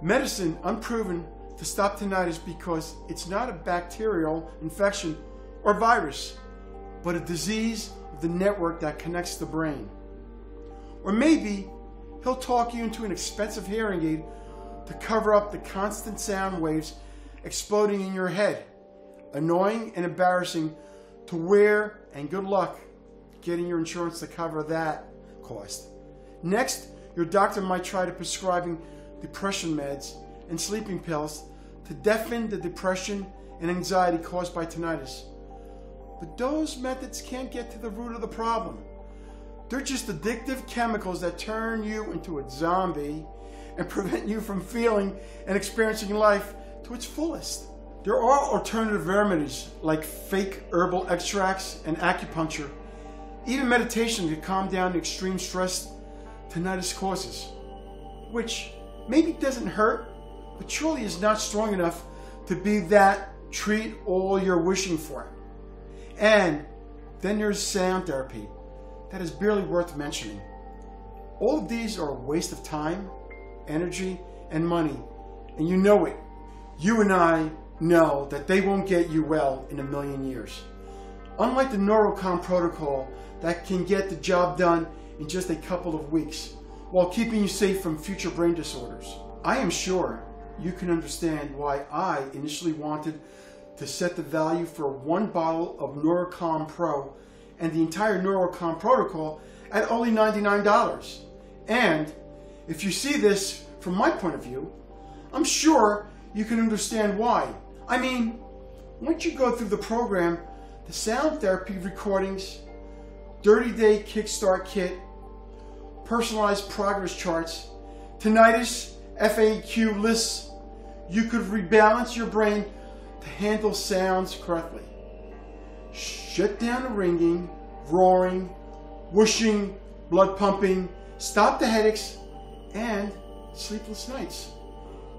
B: Medicine unproven to stop tinnitus because it's not a bacterial infection or virus, but a disease of the network that connects the brain. Or maybe he'll talk you into an expensive hearing aid to cover up the constant sound waves exploding in your head. Annoying and embarrassing to wear, and good luck getting your insurance to cover that cost. Next, your doctor might try to prescribing depression meds and sleeping pills to deafen the depression and anxiety caused by tinnitus. But those methods can't get to the root of the problem. They're just addictive chemicals that turn you into a zombie and prevent you from feeling and experiencing life to its fullest. There are alternative remedies like fake herbal extracts and acupuncture, even meditation to calm down the extreme stress tinnitus causes, which maybe doesn't hurt, but surely is not strong enough to be that treat all you're wishing for. And then there's sound therapy that is barely worth mentioning. All of these are a waste of time, energy, and money, and you know it. You and I know that they won't get you well in a million years. Unlike the Neuro protocol that can get the job done in just a couple of weeks while keeping you safe from future brain disorders. I am sure you can understand why I initially wanted to set the value for one bottle of NeuroCalm Pro and the entire NeuroCalm protocol at only $99. And if you see this from my point of view, I'm sure you can understand why. I mean, once you go through the program, the sound therapy recordings, 30-day kickstart kit, personalized progress charts, tinnitus FAQ lists, you could rebalance your brain to handle sounds correctly. Shut down the ringing, roaring, whooshing, blood pumping, stop the headaches, and sleepless nights.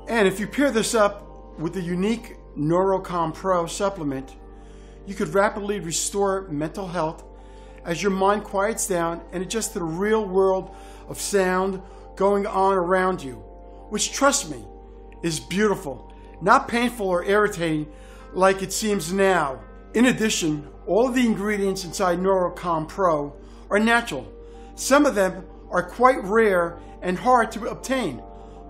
B: And if you pair this up with the unique NeuroCalm Pro supplement, you could rapidly restore mental health as your mind quiets down and adjusts to the real world of sound going on around you, which, trust me, is beautiful, not painful or irritating like it seems now. In addition, all of the ingredients inside NeuroCalm Pro are natural. Some of them are quite rare and hard to obtain.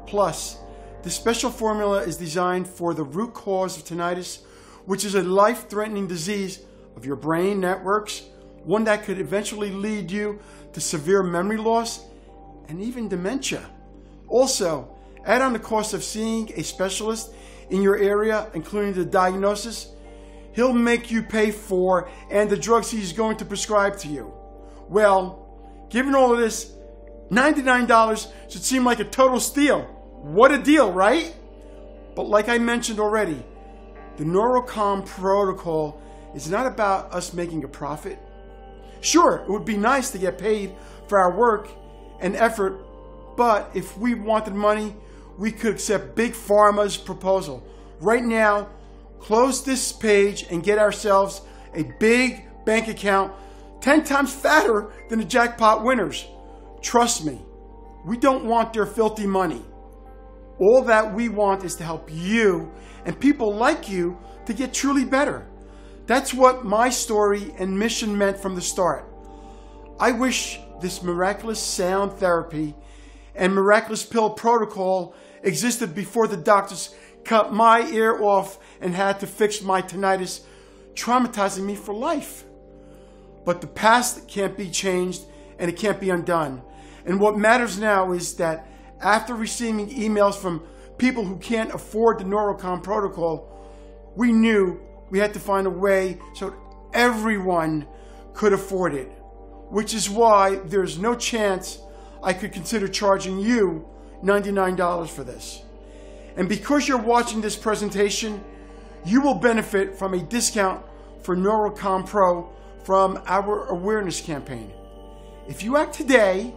B: Plus, the special formula is designed for the root cause of tinnitus, which is a life-threatening disease of your brain networks, one that could eventually lead you to severe memory loss and even dementia. Also, add on the cost of seeing a specialist in your area, including the diagnosis he'll make you pay for and the drugs he's going to prescribe to you. Well, given all of this, $99 should seem like a total steal. What a deal, right? But like I mentioned already, the NeuroCalm protocol is not about us making a profit. Sure, it would be nice to get paid for our work and effort, but if we wanted money, we could accept Big Pharma's proposal. Right now, close this page and get ourselves a big bank account 10 times fatter than the jackpot winners. Trust me, we don't want their filthy money. All that we want is to help you and people like you to get truly better. That's what my story and mission meant from the start. I wish this miraculous sound therapy and miraculous pill protocol existed before the doctors cut my ear off and had to fix my tinnitus, traumatizing me for life. But the past can't be changed and it can't be undone. And what matters now is that after receiving emails from people who can't afford the NeuroCalm protocol, we knew we had to find a way so everyone could afford it, which is why there's no chance I could consider charging you $99 for this. And because you're watching this presentation, you will benefit from a discount for NeuroCalm Pro from our awareness campaign. If you act today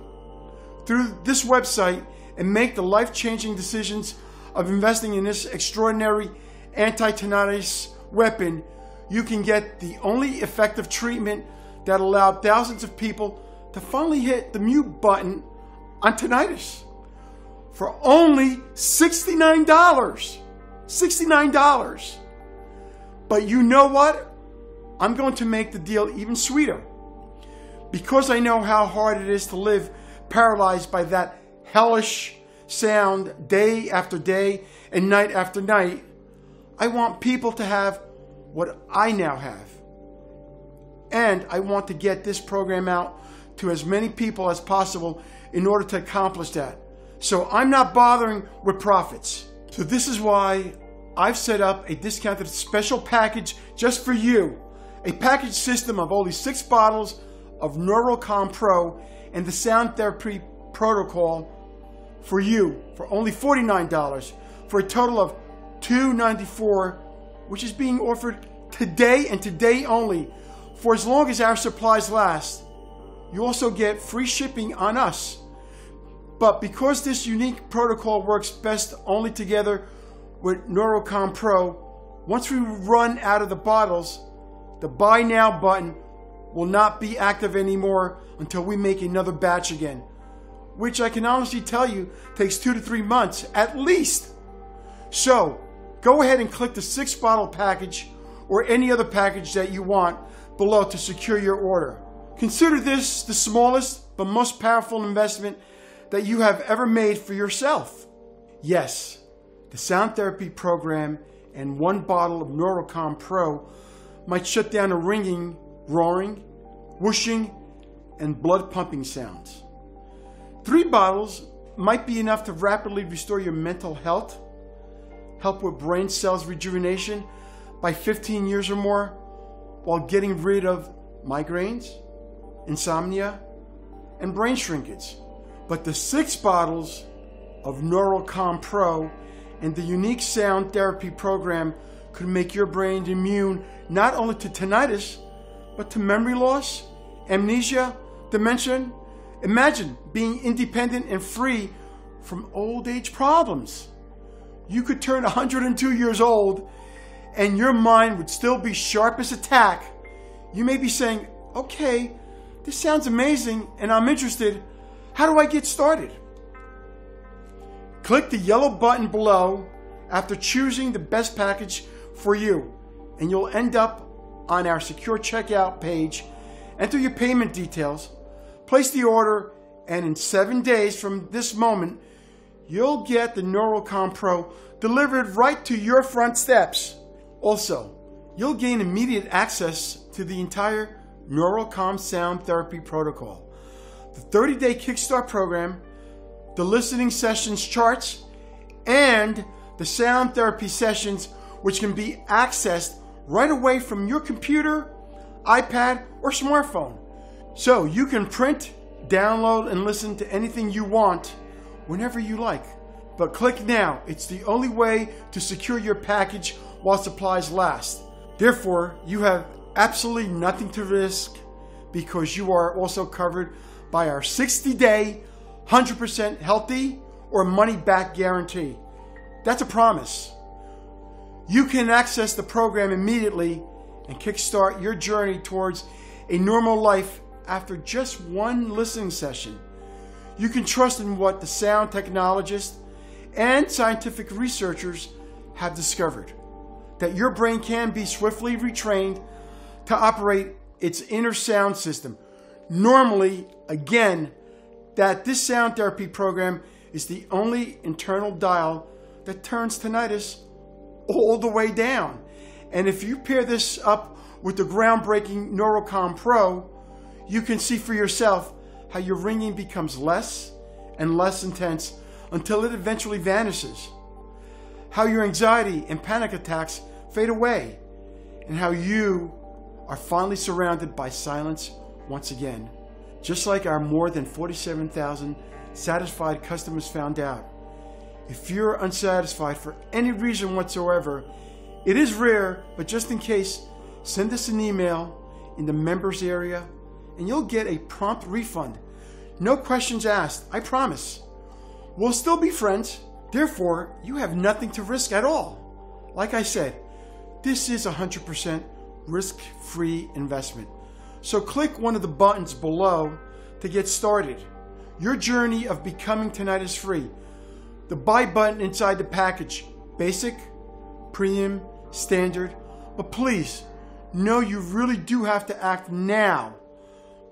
B: through this website and make the life-changing decisions of investing in this extraordinary anti-tinnitus weapon, you can get the only effective treatment that allowed thousands of people to finally hit the mute button on tinnitus for only $69. $69. But you know what? I'm going to make the deal even sweeter. Because I know how hard it is to live paralyzed by that hellish sound day after day and night after night, I want people to have what I now have. And I want to get this program out to as many people as possible in order to accomplish that. So I'm not bothering with profits. So this is why I've set up a discounted special package just for you. A package system of only 6 bottles of NeuroCalm Pro and the Sound Therapy Protocol for you for only $49 for a total of $294, which is being offered today and today only for as long as our supplies last. You also get free shipping on us. But because this unique protocol works best only together with NeuroCalm Pro, once we run out of the bottles, the Buy Now button will not be active anymore until we make another batch again, which I can honestly tell you takes 2 to 3 months at least. So go ahead and click the 6-bottle package or any other package that you want below to secure your order. Consider this the smallest but most powerful investment that you have ever made for yourself. Yes, the sound therapy program and 1 bottle of NeuroCalm Pro might shut down the ringing, roaring, whooshing, and blood pumping sounds. 3 bottles might be enough to rapidly restore your mental health, help with brain cells rejuvenation by 15 years or more, while getting rid of migraines, insomnia, and brain shrinkage. But the 6 bottles of NeuroCalm Pro and the unique sound therapy program could make your brain immune not only to tinnitus, but to memory loss, amnesia, dementia. Imagine being independent and free from old age problems. You could turn 102 years old and your mind would still be sharp as a tack. You may be saying, okay, this sounds amazing and I'm interested. How do I get started? Click the yellow button below after choosing the best package for you, and you'll end up on our secure checkout page. Enter your payment details, place the order, and in 7 days from this moment, you'll get the NeuroCalm Pro delivered right to your front steps. Also, you'll gain immediate access to the entire NeuroCalm Sound Therapy Protocol, the 30-day Kickstart program, the listening sessions charts, and the sound therapy sessions, which can be accessed right away from your computer, iPad, or smartphone. So you can print, download, and listen to anything you want whenever you like. But click now. It's the only way to secure your package while supplies last. Therefore, you have absolutely nothing to risk because you are also covered by our 60-day, 100% healthy or money-back guarantee. That's a promise. You can access the program immediately and kickstart your journey towards a normal life after just 1 listening session. You can trust in what the sound technologists and scientific researchers have discovered, that your brain can be swiftly retrained to operate its inner sound system. Normally, again, that this sound therapy program is the only internal dial that turns tinnitus all the way down. And if you pair this up with the groundbreaking NeuroCalm Pro, you can see for yourself how your ringing becomes less and less intense until it eventually vanishes, how your anxiety and panic attacks fade away, and how you are finally surrounded by silence once again. Just like our more than 47,000 satisfied customers found out. If you're unsatisfied for any reason whatsoever, it is rare, but just in case, send us an email in the members area and you'll get a prompt refund. No questions asked, I promise. We'll still be friends. Therefore, you have nothing to risk at all. Like I said, this is 100% risk-free investment. So click one of the buttons below to get started. Your journey of becoming tinnitus free. The buy button inside the package. Basic, premium, standard. But please, know you really do have to act now.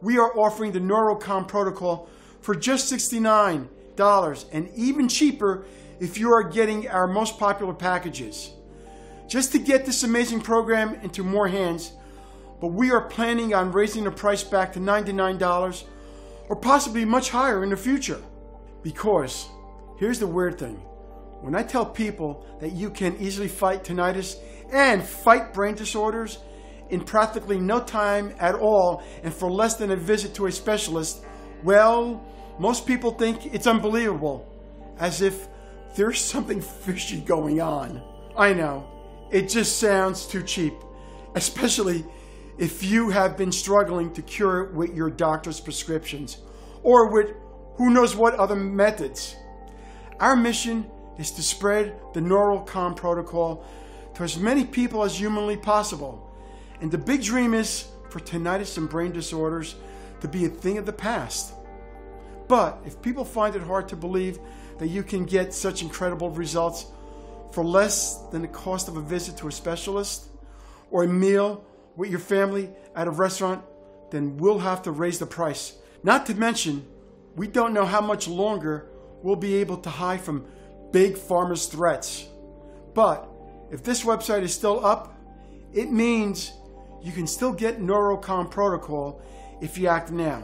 B: We are offering the NeuroCalm protocol for just $69 and even cheaper if you are getting our most popular packages. Just to get this amazing program into more hands, but we are planning on raising the price back to $99 or possibly much higher in the future. Because here's the weird thing. When I tell people that you can easily fight tinnitus and fight brain disorders in practically no time at all and for less than a visit to a specialist, well, most people think it's unbelievable, as if there's something fishy going on. I know, it just sounds too cheap, especially if you have been struggling to cure it with your doctor's prescriptions or with who knows what other methods. Our mission is to spread the Neuro protocol to as many people as humanly possible. And the big dream is for tinnitus and brain disorders to be a thing of the past. But if people find it hard to believe that you can get such incredible results for less than the cost of a visit to a specialist or a meal with your family at a restaurant, then we'll have to raise the price. Not to mention, we don't know how much longer we'll be able to hide from big pharma's threats. But if this website is still up, it means you can still get Neuro protocol if you act now.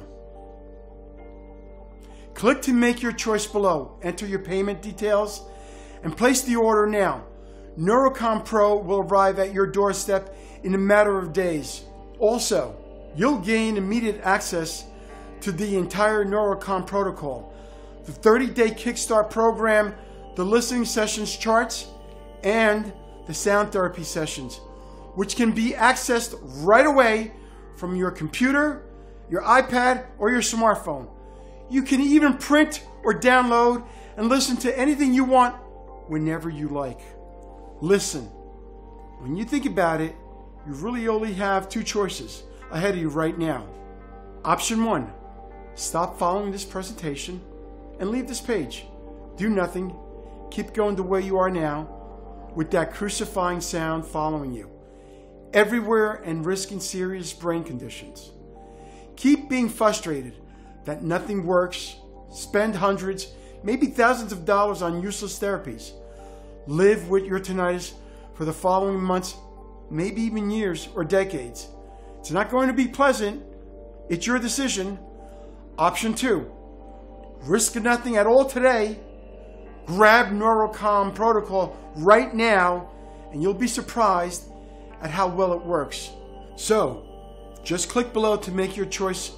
B: Click to make your choice below, enter your payment details, and place the order now. Neuro Pro will arrive at your doorstep in a matter of days. Also, you'll gain immediate access to the entire Neuro protocol, the 30-day Kickstart program, the listening sessions charts, and the sound therapy sessions, which can be accessed right away from your computer, your iPad, or your smartphone. You can even print or download and listen to anything you want whenever you like. Listen, when you think about it, you really only have two choices ahead of you right now. Option 1, stop following this presentation and leave this page. Do nothing, keep going the way you are now with that crucifying sound following you everywhere and risking serious brain conditions. Keep being frustrated that nothing works, spend hundreds, maybe thousands of dollars on useless therapies. Live with your tinnitus for the following months, maybe even years or decades. It's not going to be pleasant. It's your decision. Option 2, risk nothing at all today. Grab Neuro protocol right now and you'll be surprised at how well it works. So, just click below to make your choice,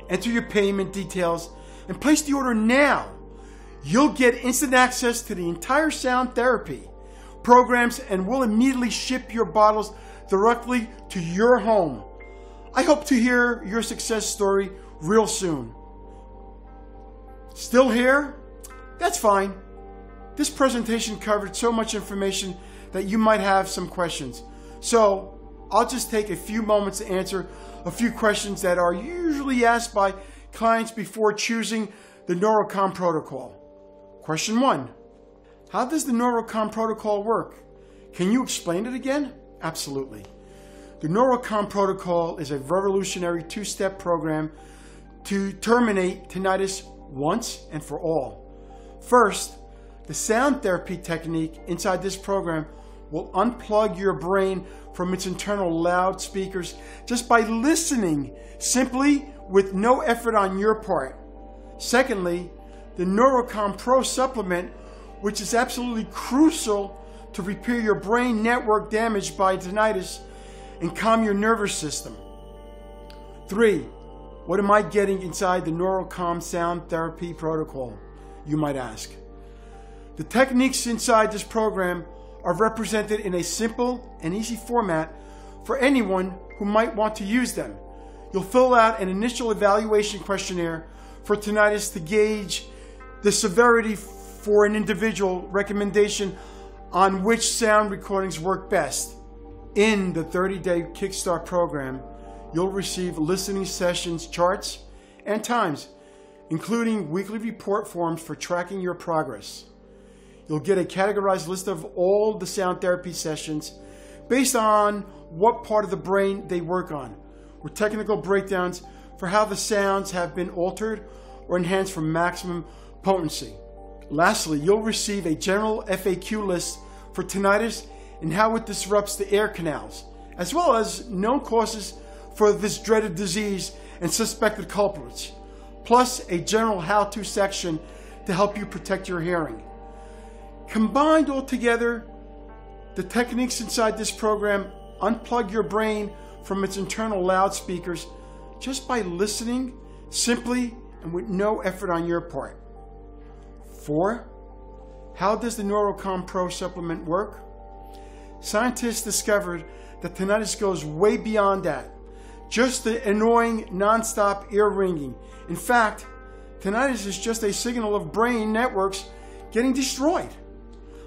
B: enter your payment details, and place the order now. You'll get instant access to the entire sound therapy programs and we'll immediately ship your bottles directly to your home. I hope to hear your success story real soon. Still here? That's fine. This presentation covered so much information that you might have some questions. So I'll just take a few moments to answer a few questions that are usually asked by clients before choosing the Neuro protocol. Question 1. How does the Neuro protocol work? Can you explain it again? Absolutely. The Neuro protocol is a revolutionary 2-step program to terminate tinnitus once and for all. First, the sound therapy technique inside this program will unplug your brain from its internal loudspeakers just by listening, simply with no effort on your part. Secondly, the Neuro Pro supplement, which is absolutely crucial to repair your brain network damaged by tinnitus and calm your nervous system. 3. What am I getting inside the Neuro sound therapy protocol, you might ask? The techniques inside this program are represented in a simple and easy format for anyone who might want to use them. You'll fill out an initial evaluation questionnaire for tinnitus to gauge the severity for an individual recommendation on which sound recordings work best. In the 30-day Kickstart program, you'll receive listening sessions charts and times, including weekly report forms for tracking your progress. You'll get a categorized list of all the sound therapy sessions based on what part of the brain they work on, with technical breakdowns for how the sounds have been altered or enhanced for maximum potency. Lastly, you'll receive a general FAQ list for tinnitus and how it disrupts the air canals, as well as known causes for this dreaded disease and suspected culprits, plus a general how-to section to help you protect your hearing. Combined all together, the techniques inside this program unplug your brain from its internal loudspeakers just by listening simply and with no effort on your part. 4. How does the Neuro Pro supplement work? Scientists discovered that tinnitus goes way beyond that. Just the annoying, non-stop ear ringing. In fact, tinnitus is just a signal of brain networks getting destroyed.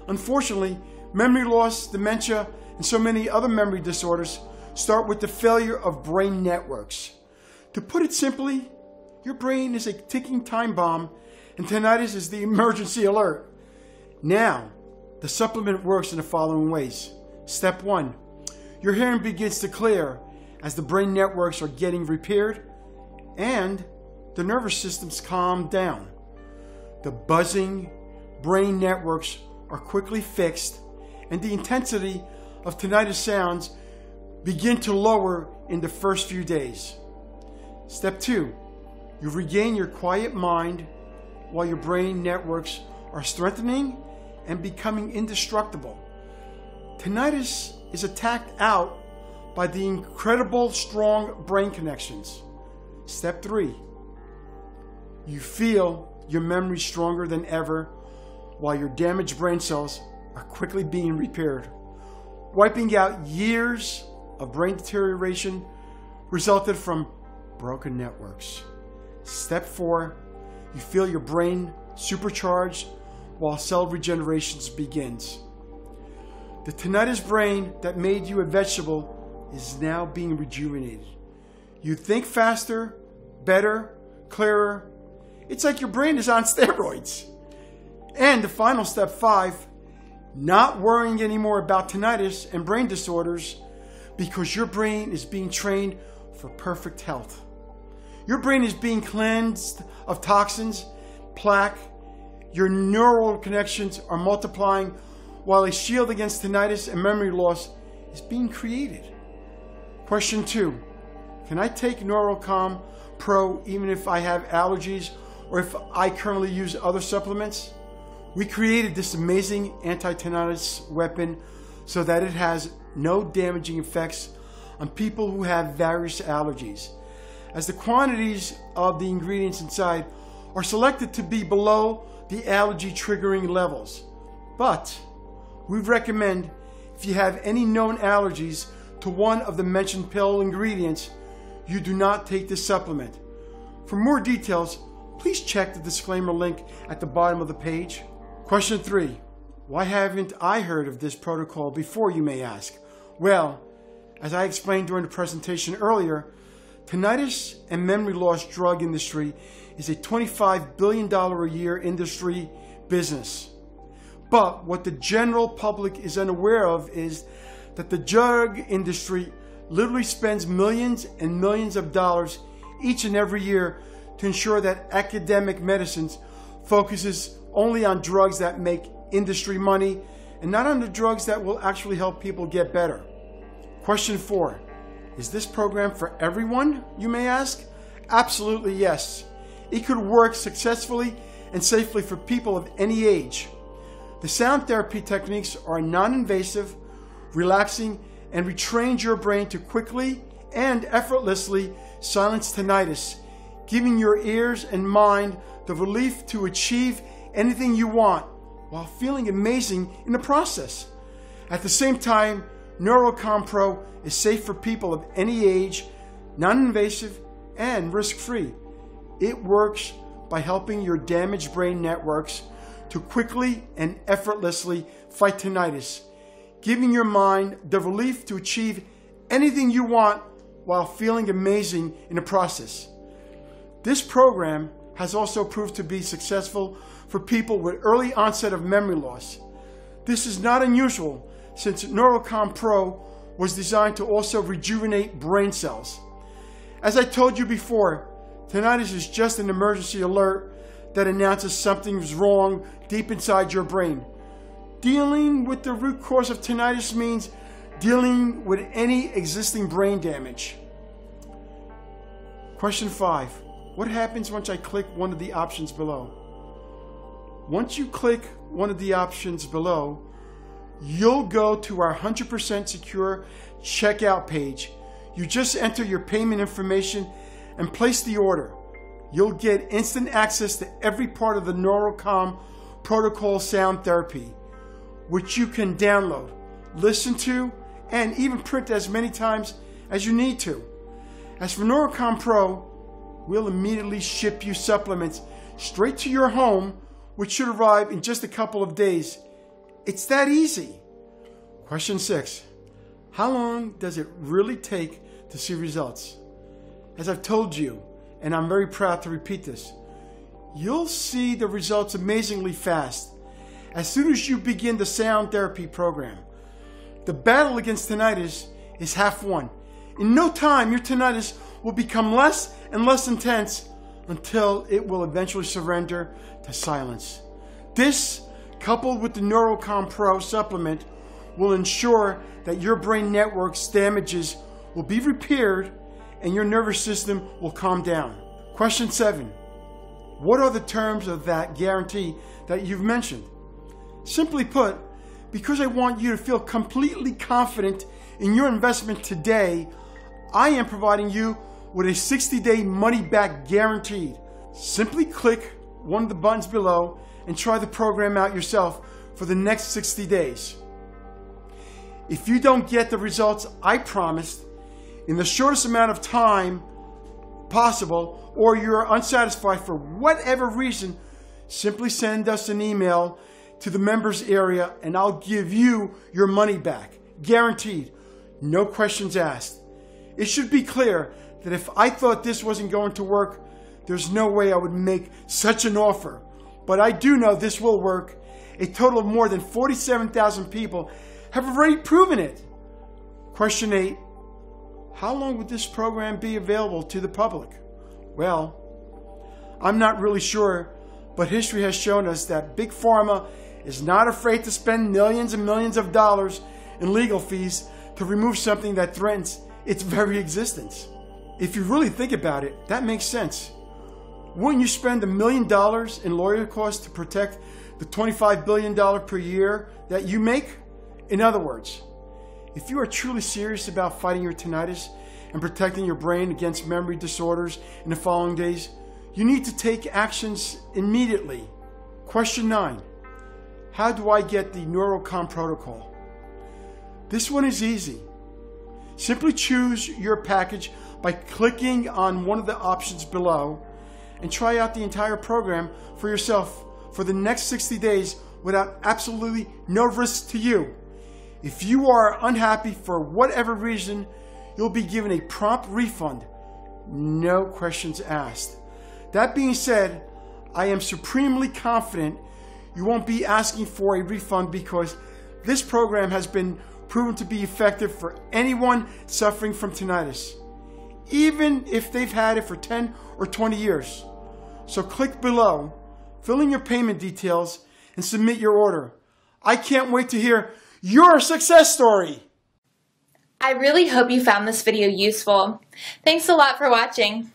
B: Unfortunately, memory loss, dementia, and so many other memory disorders start with the failure of brain networks. To put it simply, your brain is a ticking time bomb, and tinnitus is the emergency alert. Now, the supplement works in the following ways. Step 1. Your hearing begins to clear as the brain networks are getting repaired and the nervous systems calm down. The buzzing brain networks are quickly fixed and the intensity of tinnitus sounds begin to lower in the first few days. Step 2. You regain your quiet mind while your brain networks are strengthening and becoming indestructible. Tinnitus is attacked out by the incredible strong brain connections. Step 3. You feel your memory stronger than ever while your damaged brain cells are quickly being repaired, wiping out years of brain deterioration resulted from broken networks. Step 4. You feel your brain supercharged while cell regeneration begins. The tinnitus brain that made you a vegetable is now being rejuvenated. You think faster, better, clearer. It's like your brain is on steroids. And the final step 5, not worrying anymore about tinnitus and brain disorders because your brain is being trained for perfect health. Your brain is being cleansed of toxins, plaque. Your neural connections are multiplying while a shield against tinnitus and memory loss is being created. Question 2. Can I take Neuro Pro even if I have allergies or if I currently use other supplements? We created this amazing anti-tinnitus weapon so that it has no damaging effects on people who have various allergies, as the quantities of the ingredients inside are selected to be below the allergy triggering levels. But we recommend if you have any known allergies to one of the mentioned pill ingredients, you do not take this supplement. For more details, please check the disclaimer link at the bottom of the page. Question 3. Why haven't I heard of this protocol before, you may ask? Well, as I explained during the presentation earlier, tinnitus and memory loss drug industry is a $25 billion a year industry business. But what the general public is unaware of is that the drug industry literally spends millions and millions of dollars each and every year to ensure that academic medicines focuses only on drugs that make industry money and not on the drugs that will actually help people get better. Question 4. Is this program for everyone, you may ask? Absolutely yes. It could work successfully and safely for people of any age. The sound therapy techniques are non-invasive, relaxing, and retrain your brain to quickly and effortlessly silence tinnitus, giving your ears and mind the relief to achieve anything you want while feeling amazing in the process. At the same time, Neuro Pro is safe for people of any age, non-invasive, and risk-free. It works by helping your damaged brain networks to quickly and effortlessly fight tinnitus, giving your mind the relief to achieve anything you want while feeling amazing in the process. This program has also proved to be successful for people with early onset of memory loss. This is not unusual since Neuro Pro was designed to also rejuvenate brain cells. As I told you before, tinnitus is just an emergency alert that announces something's wrong deep inside your brain. Dealing with the root cause of tinnitus means dealing with any existing brain damage. Question 5. What happens once I click one of the options below? Once you click one of the options below, you'll go to our 100% secure checkout page. You just enter your payment information and place the order. You'll get instant access to every part of the Neuro protocol sound therapy, which you can download, listen to, and even print as many times as you need to. As for Neuro Pro, we'll immediately ship you supplements straight to your home, which should arrive in just a couple of days. It's that easy. Question 6. How long does it really take to see results? As I've told you, and I'm very proud to repeat this, you'll see the results amazingly fast as soon as you begin the sound therapy program. The battle against tinnitus is half won. In no time, your tinnitus will become less and less intense until it will eventually surrender to silence. This, coupled with the Neuro Pro supplement, will ensure that your brain network's damages will be repaired and your nervous system will calm down. Question 7. What are the terms of that guarantee that you've mentioned? Simply put, because I want you to feel completely confident in your investment today, I am providing you with a 60-day money-back guaranteed. Simply click one of the buttons below and try the program out yourself for the next 60 days. If you don't get the results I promised in the shortest amount of time possible, or you're unsatisfied for whatever reason, simply send us an email to the members area and I'll give you your money back. Guaranteed. No questions asked. It should be clear that if I thought this wasn't going to work, there's no way I would make such an offer. But I do know this will work. A total of more than 47,000 people have already proven it. Question 8. How long would this program be available to the public? Well, I'm not really sure, but history has shown us that Big Pharma is not afraid to spend millions and millions of dollars in legal fees to remove something that threatens its very existence. If you really think about it, that makes sense. Wouldn't you spend $1 million in lawyer costs to protect the $25 billion per year that you make? In other words, if you are truly serious about fighting your tinnitus and protecting your brain against memory disorders in the following days, you need to take actions immediately. Question 9. How do I get the Neuro protocol? This one is easy. Simply choose your package by clicking on one of the options below and try out the entire program for yourself for the next 60 days without absolutely no risk to you. If you are unhappy for whatever reason, you'll be given a prompt refund. No questions asked. That being said, I am supremely confident you won't be asking for a refund because this program has been proven to be effective for anyone suffering from tinnitus, even if they've had it for 10 or 20 years. So click below, fill in your payment details, and submit your order. I can't wait to hear your success story.
A: I really hope you found this video useful. Thanks a lot for watching.